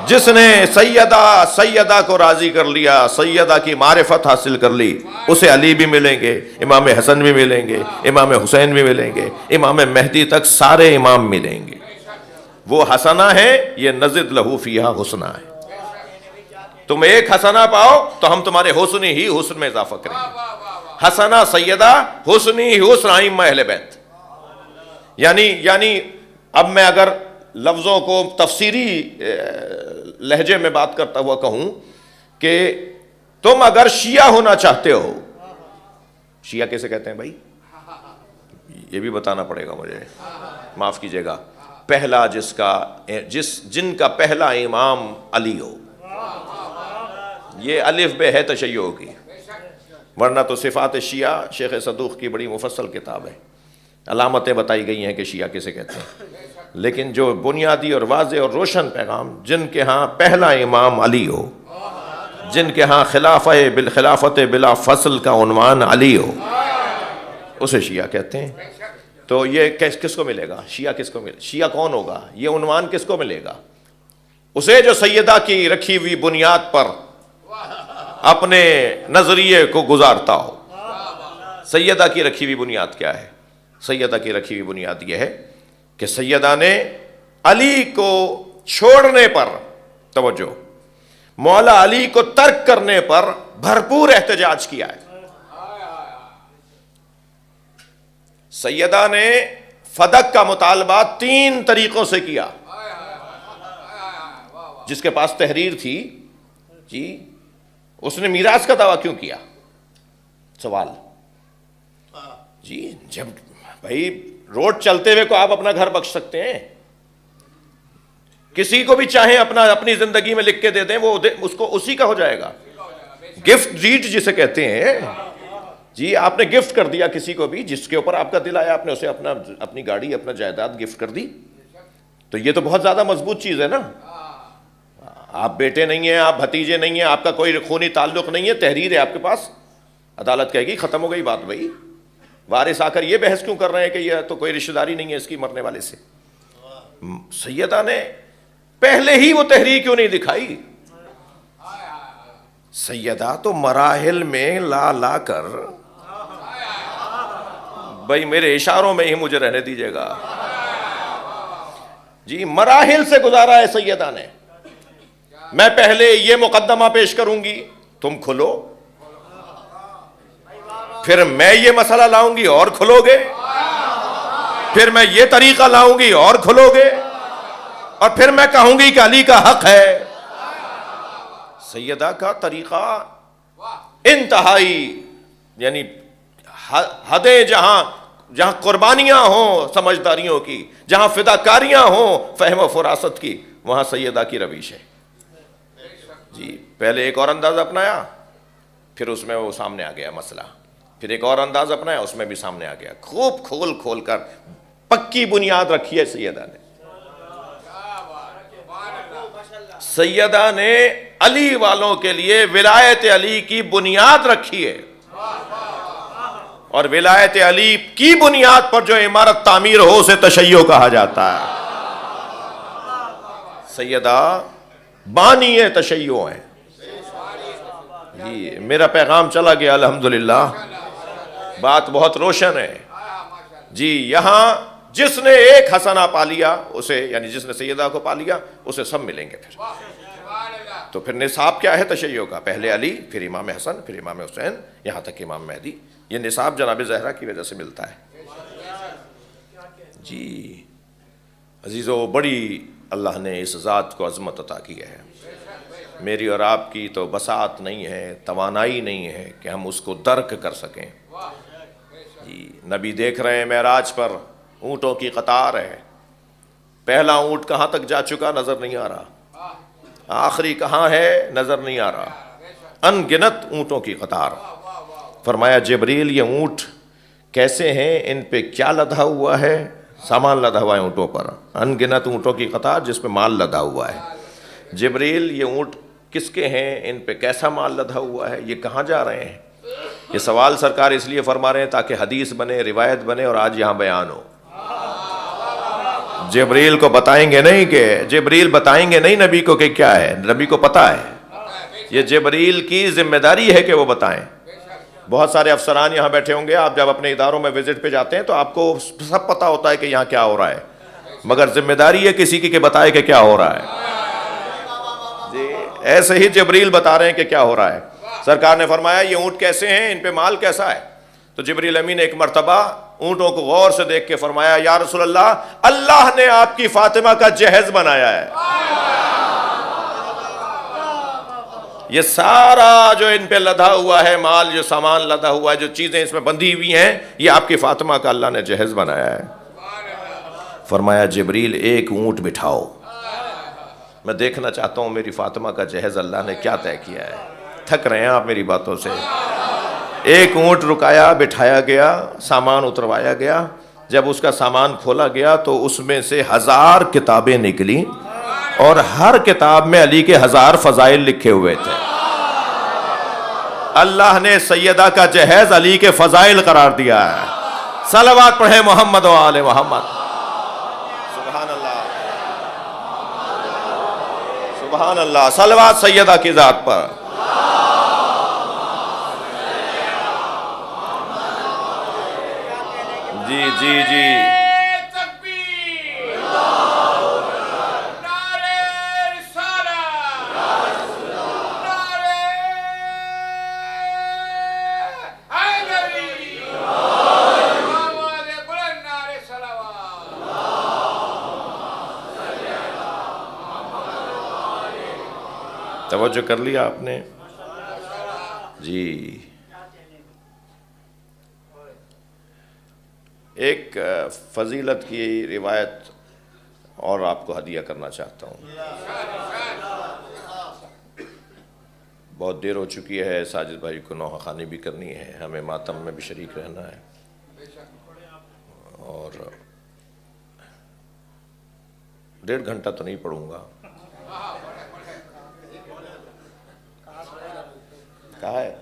جس نے سیدہ کو راضی کر لیا، سیدہ کی معرفت حاصل کر لی، اسے علی بھی ملیں گے، امام حسن بھی ملیں گے، امام حسین بھی ملیں گے، امام مہدی تک سارے امام ملیں گے۔ وہ حسنہ ہے، یہ نزد لہو فیہا حسنہ ہے۔ تم ایک حسنہ پاؤ تو ہم تمہارے حسن ہی حسن میں اضافہ کریں گے۔ حسنہ سیدہ، حسن ہی حسن ائمہ اہل بیت۔ یعنی اب میں اگر لفظوں کو تفسیری لہجے میں بات کرتا ہوا کہوں کہ تم اگر شیعہ ہونا چاہتے ہو، شیعہ کیسے کہتے ہیں بھائی، یہ بھی بتانا پڑے گا مجھے، معاف کیجیے گا، پہلا جن کا پہلا امام علی ہو، یہ الف بے ہے تشیع کی، ورنہ تو صفات شیعہ شیخ صدوق کی بڑی مفصل کتاب ہے، علامتیں بتائی گئی ہیں کہ شیعہ کیسے کہتے ہیں، لیکن جو بنیادی اور واضح اور روشن پیغام، جن کے ہاں پہلا امام علی ہو، جن کے ہاں خلافت بلا فصل کا عنوان علی ہو، اسے شیعہ کہتے ہیں۔ تو یہ کس کو ملے گا؟ شیعہ کس کو ملے؟ شیعہ کون ہوگا؟ یہ عنوان کس کو ملے گا؟ اسے جو سیدہ کی رکھی ہوئی بنیاد پر اپنے نظریے کو گزارتا ہو۔ سیدہ کی رکھی ہوئی بنیاد کیا ہے؟ سیدہ کی رکھی ہوئی بنیاد یہ ہے کہ سیدہ نے علی کو چھوڑنے پر، توجہ، مولا علی کو ترک کرنے پر بھرپور احتجاج کیا ہے۔ سیدہ نے فدق کا مطالبہ 3 طریقوں سے کیا۔ جس کے پاس تحریر تھی، جی، اس نے میراث کا دعویٰ کیوں کیا؟ سوال، جی، جب بھائی روڈ چلتے ہوئے کو آپ اپنا گھر بخش سکتے ہیں، کسی کو بھی چاہیں اپنی زندگی میں لکھ کے دے دیں، وہ اس کو اسی کا ہو جائے گا۔ گفٹ ڈیڈ جسے کہتے ہیں، جی، آپ نے گفٹ کر دیا کسی کو بھی، جس کے اوپر آپ کا دل آیا، آپ نے اسے اپنی گاڑی، اپنا جائیداد گفٹ کر دی، تو یہ تو بہت زیادہ مضبوط چیز ہے نا۔ آپ بیٹے نہیں ہیں، آپ بھتیجے نہیں ہیں، آپ کا کوئی خونی تعلق نہیں ہے، تحریر ہے آپ کے پاس، عدالت کہے گی ختم ہو گئی بات بھائی، وارث آ کر یہ بحث کیوں کر رہے ہیں کہ یہ تو کوئی رشتہ داری نہیں ہے اس کی مرنے والے سے۔ سیدہ نے پہلے ہی وہ تحریر کیوں نہیں دکھائی؟ سیدہ تو مراحل میں لا کر، بھائی میرے اشاروں میں ہی مجھے رہنے دیجیے گا، جی، مراحل سے گزارا ہے سیدہ نے۔ میں پہلے یہ مقدمہ پیش کروں گی، تم کھلو، پھر میں یہ مسئلہ لاؤں گی اور کھلو گے، پھر میں یہ طریقہ لاؤں گی اور کھلو گے، اور پھر میں کہوں گی کہ علی کا حق ہے۔ سیدہ کا طریقہ انتہائی، یعنی حدیں جہاں قربانیاں ہوں سمجھداریوں کی، جہاں فداکاریاں ہوں فہم و فراست کی، وہاں سیدہ کی روش ہے۔ جی، پہلے ایک اور انداز اپنایا، پھر اس میں وہ سامنے آ گیا مسئلہ، پھر ایک اور انداز اپنایا، اس میں بھی سامنے آ گیا، خوب کھول کر پکی بنیاد رکھی ہے سیدہ نے۔ سیدہ نے علی والوں کے لیے ولایت علی کی بنیاد رکھی ہے، اور ولایت علی کی بنیاد پر جو عمارت تعمیر ہو اسے تشیع کہا جاتا ہے۔ سیدہ بانی تشیع ہیں۔ جی، میرا پیغام چلا گیا الحمدللہ، بات بہت روشن ہے۔ جی، یہاں جس نے ایک حسنہ پا لیا اسے، یعنی جس نے سیدہ کو پا لیا اسے سب ملیں گے۔ پھر تو پھر نصاب کیا ہے تشیع کا؟ پہلے علی، پھر امام حسن، پھر امام حسین، یہاں تک امام مہدی۔ یہ نصاب جناب زہرا کی وجہ سے ملتا ہے۔ جی عزیزو، بڑی اللہ نے اس ذات کو عظمت عطا کی ہے۔ میری اور آپ کی تو بساط نہیں ہے، توانائی نہیں ہے کہ ہم اس کو درک کر سکیں۔ جی، نبی دیکھ رہے ہیں معراج پر اونٹوں کی قطار ہے، پہلا اونٹ کہاں تک جا چکا نظر نہیں آ رہا، آخری کہاں ہے نظر نہیں آ رہا، ان گنت اونٹوں کی قطار۔ فرمایا جبریل یہ اونٹ کیسے ہیں، ان پہ کیا لدھا ہوا ہے؟ سامان لدھا ہوا ہے اونٹوں پر، ان گنت اونٹوں کی قطار جس پہ مال لدھا ہوا ہے۔ جبریل یہ اونٹ کس کے ہیں، ان پہ کیسا مال لدھا ہوا ہے، یہ کہاں جا رہے ہیں؟ یہ سوال سرکار اس لیے فرما رہے ہیں تاکہ حدیث بنے، روایت بنے اور آج یہاں بیان ہو۔ جبریل کو بتائیں گے نہیں، کہ جبریل بتائیں گے نہیں نبی کو کہ کیا ہے، نبی کو پتا ہے، یہ جبریل کی ذمہ داری ہے کہ وہ بتائیں۔ بہت سارے افسران یہاں بیٹھے ہوں گے، آپ جب اپنے اداروں میں وزٹ پہ جاتے ہیں تو آپ کو سب پتا ہوتا ہے کہ یہاں کیا ہو رہا ہے، مگر ذمہ داری ہے کسی کی کہ بتائے کہ کیا ہو رہا ہے۔ جی، ایسے ہی جبریل بتا رہے ہیں کہ کیا ہو رہا ہے۔ سرکار نے فرمایا یہ اونٹ کیسے ہیں، ان پہ مال کیسا ہے؟ تو جبریل امین نے ایک مرتبہ اونٹوں کو غور سے دیکھ کے فرمایا یا رسول اللہ، اللہ نے آپ کی فاطمہ کا جہیز بنایا ہے، یہ سارا جو ان پہ لدا ہوا ہے مال، جو سامان لدا ہوا ہے، جو چیزیں اس میں بندھی ہوئی ہیں، یہ آپ کی فاطمہ کا اللہ نے جہیز بنایا ہے۔ فرمایا جبریل ایک اونٹ بٹھاؤ، میں دیکھنا چاہتا ہوں میری فاطمہ کا جہیز اللہ نے کیا طے کیا ہے۔ تھک رہے ہیں آپ میری باتوں سے۔ ایک اونٹ رکایا، بٹھایا گیا، سامان اتروایا گیا۔ جب اس کا سامان کھولا گیا تو اس میں سے 1000 کتابیں نکلی اور ہر کتاب میں علی کے 1000 فضائل لکھے ہوئے تھے۔ اللہ نے سیدہ کا جہیز علی کے فضائل قرار دیا ہے۔ صلوات پڑھیں محمد و آل محمد۔ سبحان اللہ، سبحان اللہ، صلوات سیدہ کی ذات پر۔ جی جی جی، توجہ کر لیا آپ نے جی۔ ایک فضیلت کی روایت اور آپ کو ہدیہ کرنا چاہتا ہوں۔ بہت دیر ہو چکی ہے، ساجد بھائی کو نوحہ خوانی بھی کرنی ہے، ہمیں ماتم میں بھی شریک رہنا ہے، اور 1.5 گھنٹہ تو نہیں پڑھوں گا۔ کہا ہے؟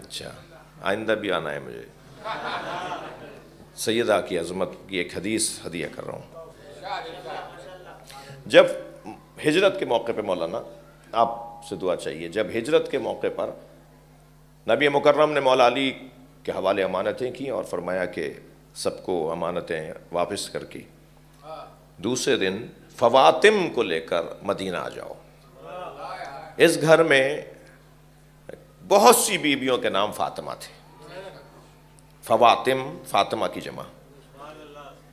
اچھا، آئندہ بھی آنا ہے مجھے۔ سیدہ کی عظمت کی ایک حدیث ہدیہ کر رہا ہوں۔ جب ہجرت کے موقع پہ مولانا آپ سے دعا چاہیے، جب ہجرت کے موقع پر نبی مکرم نے مولا علی کے حوالے امانتیں کی اور فرمایا کہ سب کو امانتیں واپس کر کی، دوسرے دن فواطم کو لے کر مدینہ آ جاؤ۔ اس گھر میں بہت سی بیویوں کے نام فاطمہ تھے، فواطم، فاطمہ کی جمع،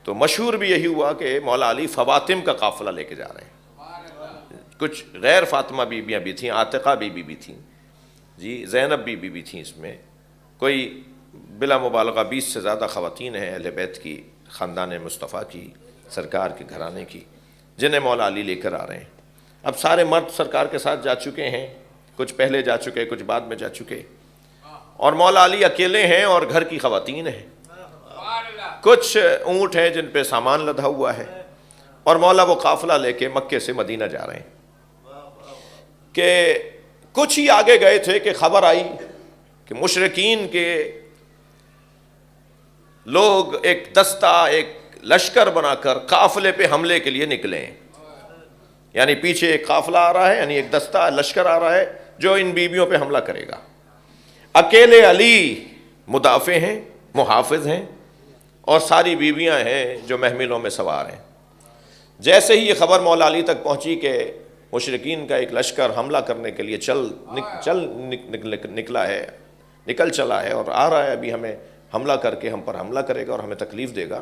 تو مشہور بھی یہی ہوا کہ مولا علی فواطم کا قافلہ لے کے جا رہے ہیں۔ کچھ غیر فاطمہ بیویاں بھی تھیں، عاتقہ بیوی بھی تھیں جی، زینب بیوی بھی تھیں، اس میں کوئی بلا مبالغہ 20 سے زیادہ خواتین ہیں اہل بیت کی، خاندان مصطفیٰ کی، سرکار کے گھرانے کی، جنہیں مولا علی لے کر آ رہے ہیں۔ اب سارے مرد سرکار کے ساتھ جا چکے ہیں، کچھ پہلے جا چکے، کچھ بعد میں جا چکے، اور مولا علی اکیلے ہیں اور گھر کی خواتین ہیں۔ کچھ اونٹ ہیں جن پہ سامان لدا ہوا ہے، اور مولا وہ قافلہ لے کے مکے سے مدینہ جا رہے ہیں کہ کچھ ہی آگے گئے تھے کہ خبر آئی کہ مشرکین کے لوگ ایک دستہ، ایک لشکر بنا کر قافلے پہ حملے کے لیے نکلے ہیں۔ یعنی پیچھے ایک قافلہ آ رہا ہے، یعنی ایک دستہ لشکر آ رہا ہے جو ان بیویوں پہ حملہ کرے گا۔ اکیلے علی مدافع ہیں، محافظ ہیں، اور ساری بیویاں ہیں جو محملوں میں سوار ہیں۔ جیسے ہی یہ خبر مولا علی تک پہنچی کہ مشرکین کا ایک لشکر حملہ کرنے کے لیے نکل چلا ہے اور آ رہا ہے، ابھی ہمیں حملہ کر کے ہم پر حملہ کرے گا اور ہمیں تکلیف دے گا،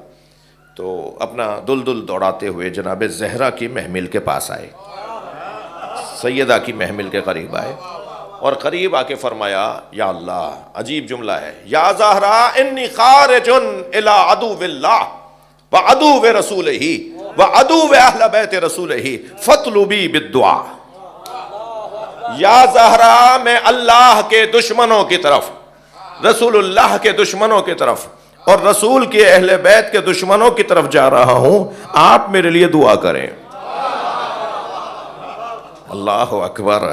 تو اپنا دل دوڑاتے ہوئے جناب زہرا کی محمل کے پاس آئے، سیدہ کی محمل کے قریب آئے، اور قریب آ کے فرمایا یا اللہ، عجیب جملہ ہے، یا زہرا انی خارج الی عدو اللہ وعدو رسولہ وعدو اہل بیت رسولہ فاطلبی بالدعاء۔ یا زہرا، میں اللہ کے دشمنوں کی طرف، رسول اللہ کے دشمنوں کی طرف اور رسول کے اہل بیت کے دشمنوں کی طرف جا رہا ہوں، آپ میرے لیے دعا کریں۔ اللہ اکبر۔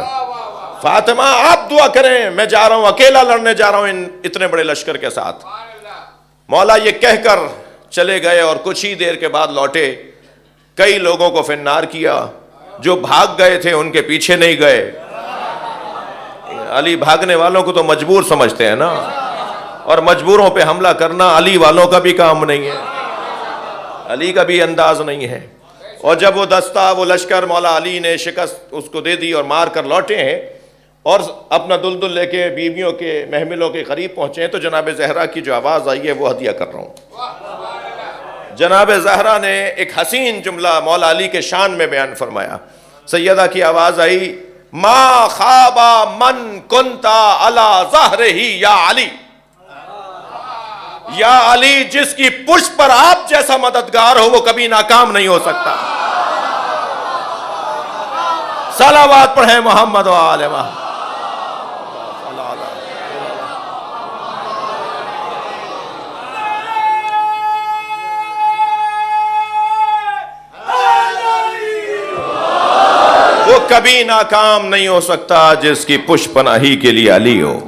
فاطمہ آپ دعا کریں، میں جا رہا ہوں، اکیلا لڑنے جا رہا ہوں اتنے بڑے لشکر کے ساتھ۔ مولا یہ کہہ کر چلے گئے اور کچھ ہی دیر کے بعد لوٹے۔ کئی لوگوں کو فنار کیا، جو بھاگ گئے تھے ان کے پیچھے نہیں گئے۔ علی بھاگنے والوں کو تو مجبور سمجھتے ہیں نا، اور مجبوروں پہ حملہ کرنا علی والوں کا بھی کام نہیں ہے، علی کا بھی انداز نہیں ہے۔ اور جب وہ دستہ، وہ لشکر مولا علی نے شکست اس کو دے دی اور مار کر لوٹے ہیں، اور اپنا دلدل لے کے بیویوں کے محملوں کے قریب پہنچے تو جناب زہرا کی جو آواز آئی ہے وہ ہدیہ کر رہا ہوں۔ جناب زہرا نے ایک حسین جملہ مولا علی کے شان میں بیان فرمایا۔ سیدہ کی آواز آئی، ما خوابا من کنتا علی ظہرہ یا علی، یا علی جس کی پشت پر آپ جیسا مددگار ہو وہ کبھی ناکام نہیں ہو سکتا۔ صلوات پڑھیں محمد و آل محمد۔ وہ کبھی ناکام نہیں ہو سکتا جس کی پشت پناہی کے لیے علی ہو۔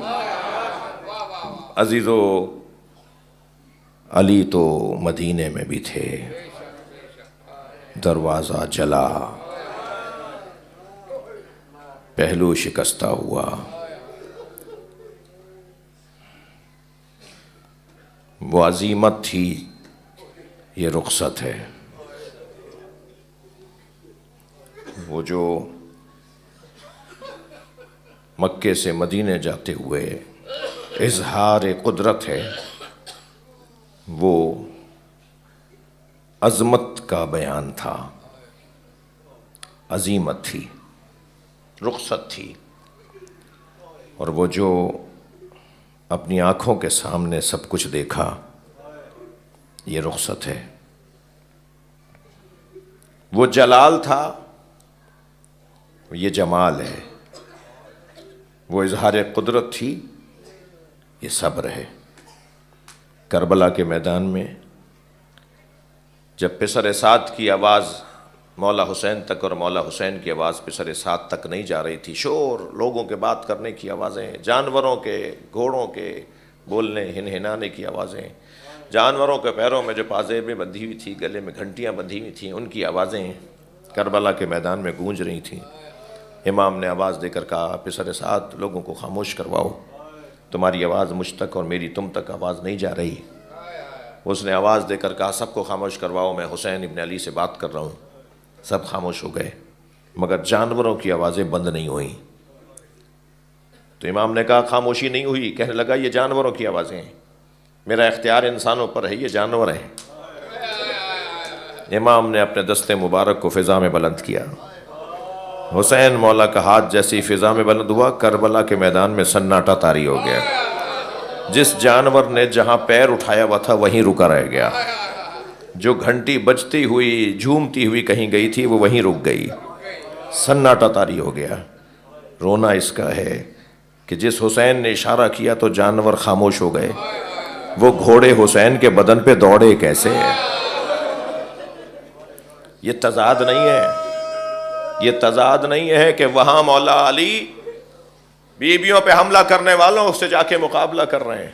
عزیزو، علی تو مدینے میں بھی تھے، دروازہ جلا، پہلو شکستہ ہوا، وہ عزیمت تھی، یہ رخصت ہے۔ وہ جو مکے سے مدینے جاتے ہوئے اظہار قدرت ہے، وہ عظمت کا بیان تھا، عظیمت تھی، رخصت تھی۔ اور وہ جو اپنی آنکھوں کے سامنے سب کچھ دیکھا، یہ رخصت ہے۔ وہ جلال تھا، یہ جمال ہے۔ وہ اظہار قدرت تھی، یہ صبر ہے۔ کربلا کے میدان میں جب پسر سعد کی آواز مولا حسین تک اور مولا حسین کی آواز پسر سعد تک نہیں جا رہی تھی، شور، لوگوں کے بات کرنے کی آوازیں، جانوروں کے، گھوڑوں کے بولنے ہنہنانے کی آوازیں، جانوروں کے پیروں میں جو پازیبیں بندھی ہوئی تھی، گلے میں گھنٹیاں بندھی ہوئی تھیں، ان کی آوازیں کربلا کے میدان میں گونج رہی تھیں۔ امام نے آواز دے کر کہا، پسر سعد، لوگوں کو خاموش کرواؤ، تمہاری آواز مجھ تک اور میری تم تک آواز نہیں جا رہی۔ اس نے آواز دے کر کہا، سب کو خاموش کرواؤ، میں حسین ابن علی سے بات کر رہا ہوں۔ سب خاموش ہو گئے، مگر جانوروں کی آوازیں بند نہیں ہوئیں۔ تو امام نے کہا، خاموشی نہیں ہوئی، کہنے لگا، یہ جانوروں کی آوازیں ہیں، میرا اختیار انسانوں پر ہے، یہ جانور ہیں۔ امام نے اپنے دستے مبارک کو فضا میں بلند کیا، حسین مولا کا ہاتھ جیسی فضا میں بلند ہوا، کربلا کے میدان میں سناٹا طاری ہو گیا۔ جس جانور نے جہاں پیر اٹھایا ہوا تھا وہیں رکا رہ گیا، جو گھنٹی بجتی ہوئی جھومتی ہوئی کہیں گئی تھی وہ وہیں رک گئی، سناٹا طاری ہو گیا۔ رونا اس کا ہے کہ جس حسین نے اشارہ کیا تو جانور خاموش ہو گئے، وہ گھوڑے حسین کے بدن پہ دوڑے کیسے؟ یہ تضاد نہیں ہے، یہ تضاد نہیں ہے کہ وہاں مولا علی بیویوں پہ حملہ کرنے والوں سے جا کے مقابلہ کر رہے ہیں،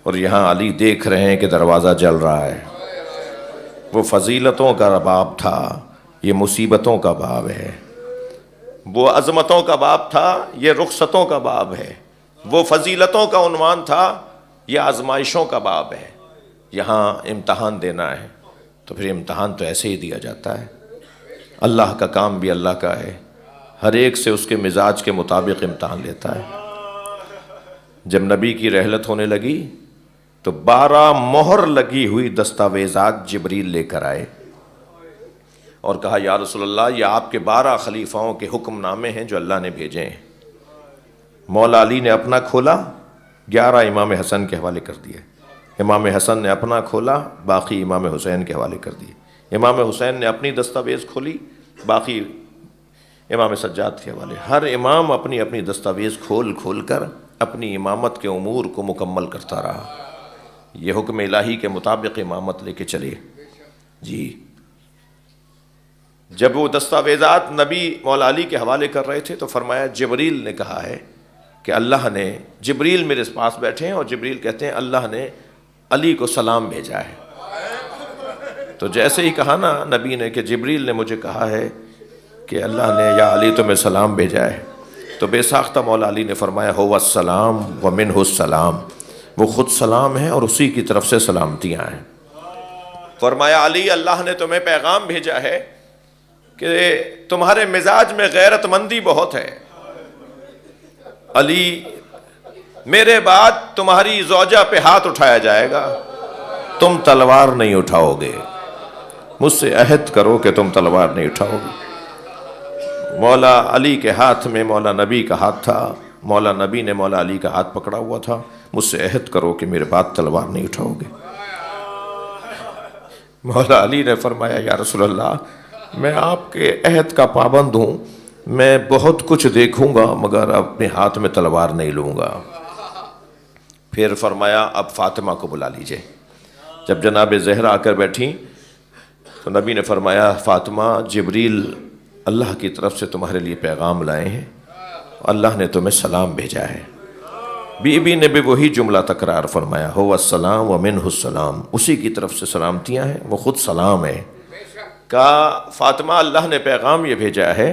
اور یہاں علی دیکھ رہے ہیں کہ دروازہ جل رہا ہے۔ وہ فضیلتوں کا باب تھا، یہ مصیبتوں کا باب ہے۔ وہ عظمتوں کا باب تھا، یہ رخصتوں کا باب ہے۔ وہ فضیلتوں کا عنوان تھا، یہ آزمائشوں کا باب ہے۔ یہاں امتحان دینا ہے تو پھر امتحان تو ایسے ہی دیا جاتا ہے۔ اللہ کا کام بھی اللہ کا ہے، ہر ایک سے اس کے مزاج کے مطابق امتحان لیتا ہے۔ جب نبی کی رحلت ہونے لگی تو 12 مہر لگی ہوئی دستاویزات جبریل لے کر آئے اور کہا، یا رسول اللہ، یہ آپ کے 12 خلیفاؤں کے حکم نامے ہیں جو اللہ نے بھیجے ہیں۔ مولا علی نے اپنا کھولا، 11 امام حسن کے حوالے کر دیے۔ امام حسن نے اپنا کھولا، باقی امام حسین کے حوالے کر دیے۔ امام حسین نے اپنی دستاویز کھولی، باقی امام سجاد کے حوالے۔ ہر امام اپنی اپنی دستاویز کھول کھول کر اپنی امامت کے امور کو مکمل کرتا رہا۔ یہ حکم الہی کے مطابق امامت لے کے چلے۔ جی، جب وہ دستاویزات نبی مولا علی کے حوالے کر رہے تھے تو فرمایا، جبریل نے کہا ہے کہ اللہ نے، جبریل میرے پاس بیٹھے ہیں اور جبریل کہتے ہیں اللہ نے علی کو سلام بھیجا ہے۔ تو جیسے ہی کہا نا نبی نے کہ جبریل نے مجھے کہا ہے کہ اللہ نے یا علی تمہیں سلام بھیجا ہے، تو بے ساختہ مولا علی نے فرمایا، هو السلام ومنہ السلام، وہ خود سلام ہے اور اسی کی طرف سے سلامتیاں ہیں۔ فرمایا، علی، اللہ نے تمہیں پیغام بھیجا ہے کہ تمہارے مزاج میں غیرت مندی بہت ہے، علی میرے بعد تمہاری زوجہ پہ ہاتھ اٹھایا جائے گا، تم تلوار نہیں اٹھاؤ گے، مجھ سے عہد کرو کہ تم تلوار نہیں اٹھاؤ گے۔ مولا علی کے ہاتھ میں مولا نبی کا ہاتھ تھا، مولا نبی نے مولا علی کا ہاتھ پکڑا ہوا تھا، مجھ سے عہد کرو کہ میرے بعد تلوار نہیں اٹھاؤ گے۔ مولا علی نے فرمایا یا رسول اللہ میں آپ کے عہد کا پابند ہوں، میں بہت کچھ دیکھوں گا مگر اپنے ہاتھ میں تلوار نہیں لوں گا۔ پھر فرمایا اب فاطمہ کو بلا لیجئے۔ جب جناب زہرا آ کر بیٹھی تو نبی نے فرمایا فاطمہ جبریل اللہ کی طرف سے تمہارے لیے پیغام لائے ہیں، اللہ نے تمہیں سلام بھیجا ہے۔ بی بی نے بھی وہی جملہ تکرار فرمایا ہو السلام ومنہ السلام، اسی کی طرف سے سلامتیاں ہیں، وہ خود سلام ہے۔ کہا فاطمہ اللہ نے پیغام یہ بھیجا ہے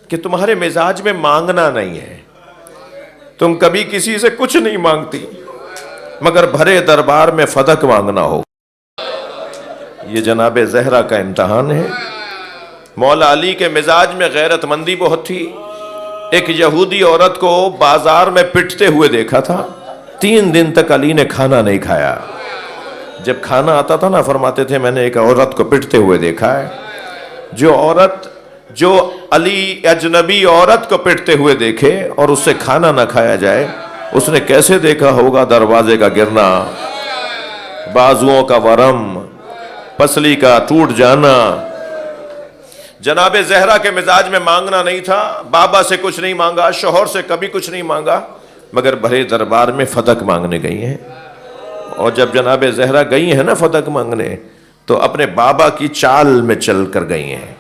کہ تمہارے مزاج میں مانگنا نہیں ہے، تم کبھی کسی سے کچھ نہیں مانگتی مگر بھرے دربار میں فدق مانگنا ہو۔ یہ جناب زہرا کا امتحان ہے۔ مولا علی کے مزاج میں غیرت مندی بہت تھی۔ ایک یہودی عورت کو بازار میں پٹتے ہوئے دیکھا تھا، 3 دن تک علی نے کھانا نہیں کھایا۔ جب کھانا آتا تھا نا فرماتے تھے میں نے ایک عورت کو پٹتے ہوئے دیکھا ہے۔ جو علی اجنبی عورت کو پٹتے ہوئے دیکھے اور اس سے کھانا نہ کھایا جائے، اس نے کیسے دیکھا ہوگا دروازے کا گرنا، بازوؤں کا ورم، پسلی کا ٹوٹ جانا۔ جناب زہرا کے مزاج میں مانگنا نہیں تھا، بابا سے کچھ نہیں مانگا، شوہر سے کبھی کچھ نہیں مانگا، مگر بھرے دربار میں فدق مانگنے گئی ہیں۔ اور جب جناب زہرا گئی ہیں نا فدق مانگنے تو اپنے بابا کی چال میں چل کر گئی ہیں۔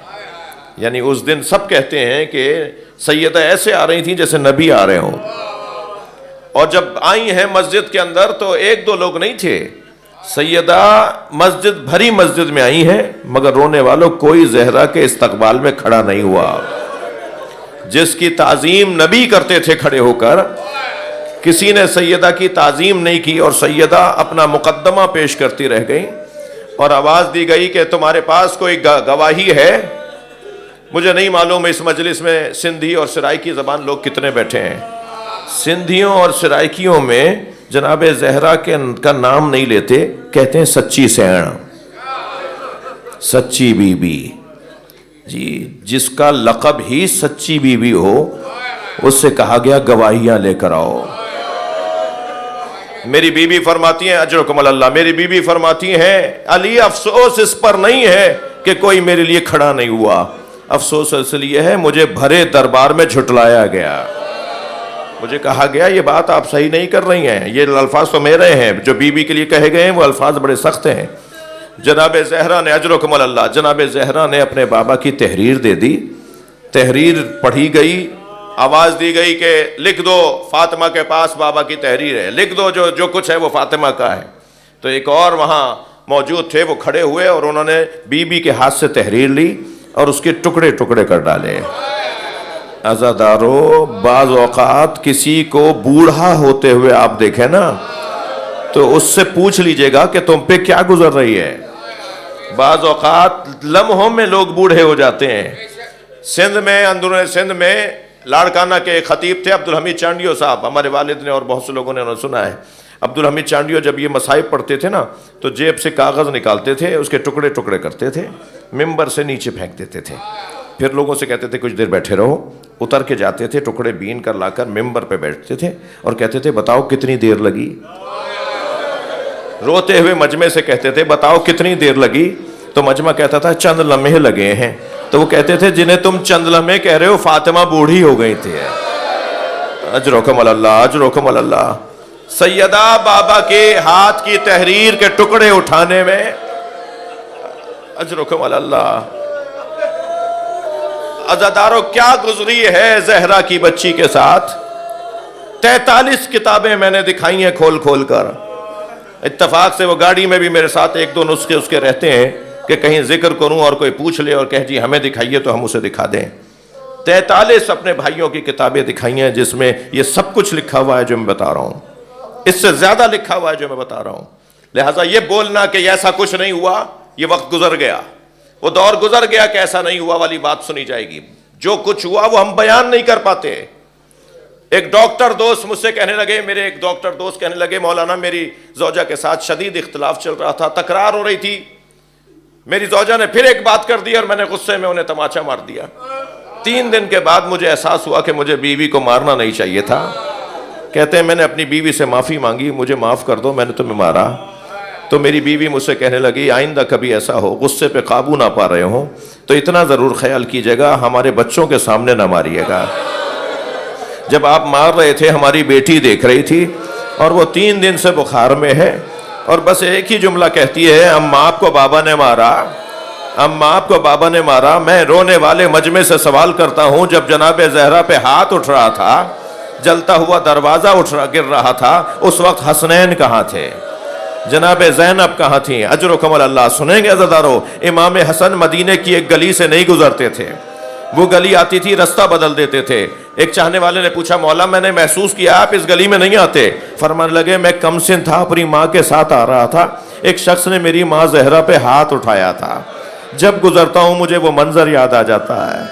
یعنی اس دن سب کہتے ہیں کہ سیدہ ایسے آ رہی تھیں جیسے نبی آ رہے ہوں، اور جب آئی ہیں مسجد کے اندر تو 1-2 لوگ نہیں تھے، سیدہ مسجد بھری مسجد میں آئی ہیں، مگر رونے والوں کوئی زہرا کے استقبال میں کھڑا نہیں ہوا۔ جس کی تعظیم نبی کرتے تھے کھڑے ہو کر، کسی نے سیدہ کی تعظیم نہیں کی، اور سیدہ اپنا مقدمہ پیش کرتی رہ گئی، اور آواز دی گئی کہ تمہارے پاس کوئی گواہی ہے؟ مجھے نہیں معلوم اس مجلس میں سندھی اور سرائکی زبان لوگ کتنے بیٹھے ہیں۔ سندھیوں اور سرائکیوں میں جناب زہرا کا نام نہیں لیتے، کہتے ہیں سچی سین، سچی بی بی۔ جی جس کا لقب ہی سچی بی بی ہو اس سے کہا گیا گواہیاں لے کر آؤ۔ میری بی بی فرماتی ہیں اجرکم اللہ، میری بی بی فرماتی ہیں علی افسوس اس پر نہیں ہے کہ کوئی میرے لیے کھڑا نہیں ہوا، افسوس اس لیے ہے مجھے بھرے دربار میں جھٹلایا گیا، مجھے کہا گیا یہ بات آپ صحیح نہیں کر رہی ہیں، یہ الفاظ تو میرے ہیں، جو بی بی کے لیے کہے گئے ہیں وہ الفاظ بڑے سخت ہیں۔ جناب زہرا نے اجرکم اللہ، جناب زہرا نے اپنے بابا کی تحریر دے دی، تحریر پڑھی گئی، آواز دی گئی کہ لکھ دو فاطمہ کے پاس بابا کی تحریر ہے، لکھ دو جو کچھ ہے وہ فاطمہ کا ہے۔ تو ایک اور وہاں موجود تھے، وہ کھڑے ہوئے اور انہوں نے بی بی کے ہاتھ سے تحریر لی اور اس کے ٹکڑے ٹکڑے کر ڈالے۔ عزادارو بعض اوقات کسی کو بوڑھا ہوتے ہوئے آپ دیکھیں نا تو اس سے پوچھ لیجئے گا کہ تم پہ کیا گزر رہی ہے۔ بعض اوقات لمحوں میں لوگ بوڑھے ہو جاتے ہیں۔ سندھ میں، اندرون سندھ میں لاڑکانہ کے ایک خطیب تھے عبدالحمید چانڈیو صاحب، ہمارے والد نے اور بہت سے لوگوں نے انہوں سنا ہے۔ عبدالحمید چانڈیو جب یہ مصائب پڑھتے تھے نا تو جیب سے کاغذ نکالتے تھے، اس کے ٹکڑے ٹکڑے کرتے تھے، ممبر سے نیچے پھینک دیتے تھے، پھر لوگوں سے کہتے تھے کچھ دیر بیٹھے رہو، اتر کے جاتے تھے، ٹکڑے بین کر لا کر ممبر پہ بیٹھتے تھے اور کہتے تھے بتاؤ کتنی دیر لگی۔ روتے ہوئے مجمع سے کہتے تھے بتاؤ کتنی دیر لگی، تو مجمع کہتا تھا چند لمحے لگے ہیں، تو وہ کہتے تھے جنہیں تم چند لمحے کہہ رہے ہو فاطمہ بوڑھی ہو گئی تھی۔ اجرکم اللہ، اجرکم اللہ۔ سیدہ بابا کے ہاتھ کی تحریر کے ٹکڑے اٹھانے میں اجرکم اللہ۔ عزادارو کیا گزری ہے زہرا کی بچی کے ساتھ، 43 کتابیں میں نے دکھائی ہیں کھول کھول کر۔ اتفاق سے وہ گاڑی میں بھی میرے ساتھ 1-2 نسخے اس کے رہتے ہیں کہ کہیں ذکر کروں اور کوئی پوچھ لے اور کہہ جی ہمیں دکھائیے تو ہم اسے دکھا دیں۔ 43 اپنے بھائیوں کی کتابیں دکھائی ہیں جس میں یہ سب کچھ لکھا ہوا ہے جو میں بتا رہا ہوں، اس سے زیادہ لکھا ہوا ہے جو میں بتا رہا ہوں۔ لہٰذا یہ بولنا کہ ایسا کچھ نہیں ہوا، یہ وقت گزر گیا، وہ دور گزر گیا کہ ایسا نہیں ہوا والی بات سنی جائے گی۔ جو کچھ ہوا وہ ہم بیان نہیں کر پاتے۔ ایک ڈاکٹر دوست مجھ سے کہنے لگے، میرے ایک ڈاکٹر دوست کہنے لگے مولانا میری زوجہ کے ساتھ شدید اختلاف چل رہا تھا، تکرار ہو رہی تھی، میری زوجہ نے پھر ایک بات کر دی اور میں نے غصے میں انہیں تماچا مار دیا۔ 3 دن کے بعد مجھے احساس ہوا کہ مجھے بیوی کو مارنا نہیں چاہیے تھا۔ کہتے ہیں میں نے اپنی بیوی سے معافی مانگی، مجھے معاف کر دو، میں نے تمہیں مارا۔ تو میری بیوی مجھ سے کہنے لگی آئندہ کبھی ایسا ہو غصے پہ قابو نہ پا رہے ہوں تو اتنا ضرور خیال کیجیے گا ہمارے بچوں کے سامنے نہ ماریے گا۔ جب آپ مار رہے تھے ہماری بیٹی دیکھ رہی تھی اور وہ 3 دن سے بخار میں ہے اور بس ایک ہی جملہ کہتی ہے اماں آپ کو بابا نے مارا، اماں آپ کو بابا نے مارا۔ میں رونے والے مجمع سے سوال کرتا ہوں جب جناب زہرا پہ ہاتھ اٹھ رہا تھا، جلتا ہوا دروازہ گر رہا تھا، اس وقت حسنین کہاں تھے؟ جناب زینب کہاں تھیں؟ اجرکم اللہ۔ سنیں گے عزیزارو، امام حسن مدینے کی ایک گلی سے نہیں گزرتے تھے، وہ گلی آتی تھی رستہ بدل دیتے تھے۔ ایک چاہنے والے نے پوچھا مولا میں نے محسوس کیا آپ اس گلی میں نہیں آتے۔ فرمانے لگے میں کم سن تھا، اپنی ماں کے ساتھ آ رہا تھا، ایک شخص نے میری ماں زہرا پہ ہاتھ اٹھایا تھا، جب گزرتا ہوں مجھے وہ منظر یاد آ جاتا ہے۔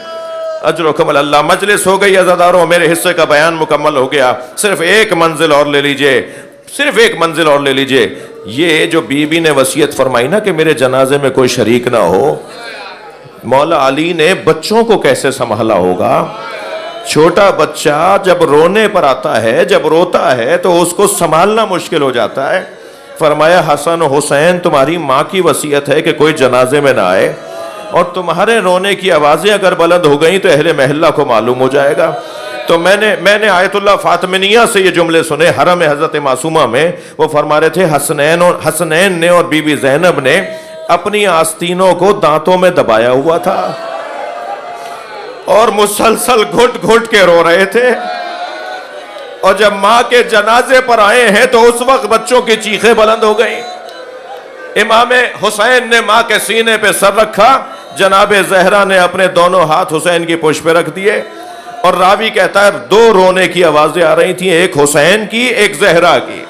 اجرکم اللہ۔ مجلس ہو گئی عزیزارو، میرے حصے کا بیان مکمل ہو گیا، صرف ایک منزل اور لے لیجئے، صرف ایک منزل اور لے لیجئے۔ یہ جو بی بی نے وصیت فرمائی نا کہ میرے جنازے میں کوئی شریک نہ ہو، مولا علی نے بچوں کو کیسے سنبھالا ہوگا؟ چھوٹا بچہ جب رونے پر آتا ہے، جب روتا ہے تو اس کو سنبھالنا مشکل ہو جاتا ہے۔ فرمایا حسن و حسین تمہاری ماں کی وصیت ہے کہ کوئی جنازے میں نہ آئے، اور تمہارے رونے کی آوازیں اگر بلند ہو گئیں تو اہل محلہ کو معلوم ہو جائے گا۔ تو میں نے آیت اللہ فاطمیہ سے یہ جملے سنے حرم حضرت معصومہ میں، وہ فرما رہے تھے حسنین نے اور بی بی زینب نے اپنی آستینوں کو دانتوں میں دبایا ہوا تھا اور مسلسل گھٹ گھٹ کے رو رہے تھے، اور جب ماں کے جنازے پر آئے ہیں تو اس وقت بچوں کی چیخیں بلند ہو گئیں۔ امام حسین نے ماں کے سینے پہ سر رکھا، جناب زہرا نے اپنے دونوں ہاتھ حسین کی پشت پہ رکھ دیے، اور راوی کہتا ہے 2 رونے کی آوازیں آ رہی تھیں، ایک حسین کی ایک زہرا کی۔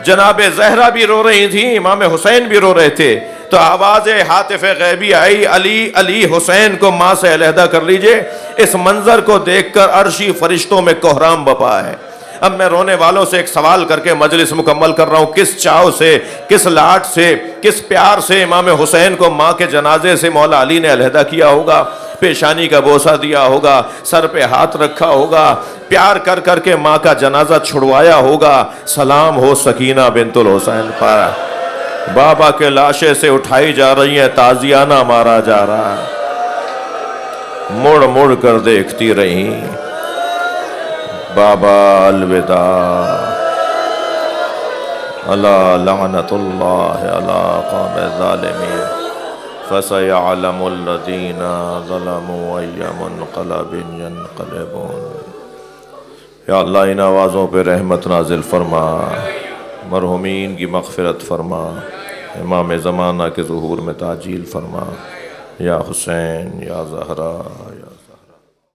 جناب زہرا بھی رو رہی تھی، امام حسین بھی رو رہے تھے، تو آواز ہاتف غیبی آئی علی علی حسین کو ماں سے علیحدہ کر لیجئے۔ اس منظر کو دیکھ کر عرشی فرشتوں میں کوہرام بپا ہے۔ اب میں رونے والوں سے ایک سوال کر کے مجلس مکمل کر رہا ہوں، کس چاو سے، کس لاٹ سے، کس پیار سے امام حسین کو ماں کے جنازے سے مولا علی نے علیحدہ کیا ہوگا؟ پیشانی کا بوسہ دیا ہوگا، سر پہ ہاتھ رکھا ہوگا، پیار کر کر کے ماں کا جنازہ چھڑوایا ہوگا۔ سلام ہو سکینہ بنت الحسین پر، بابا کے لاشے سے اٹھائی جا رہی ہیں، تازیانہ مارا جا رہا ہے، مڑ مڑ کر دیکھتی رہی، بابا الوداع، الا لعنت اللہ علی قوم الظالمین، فسيعلم الذين ظلموا أي منقلب ينقلبون۔ یا اللہ ان آوازوں پہ رحمت نازل فرما، مرحومین کی مغفرت فرما، امام زمانہ کے ظہور میں تعجیل فرما، یا حسین یا زہرا یا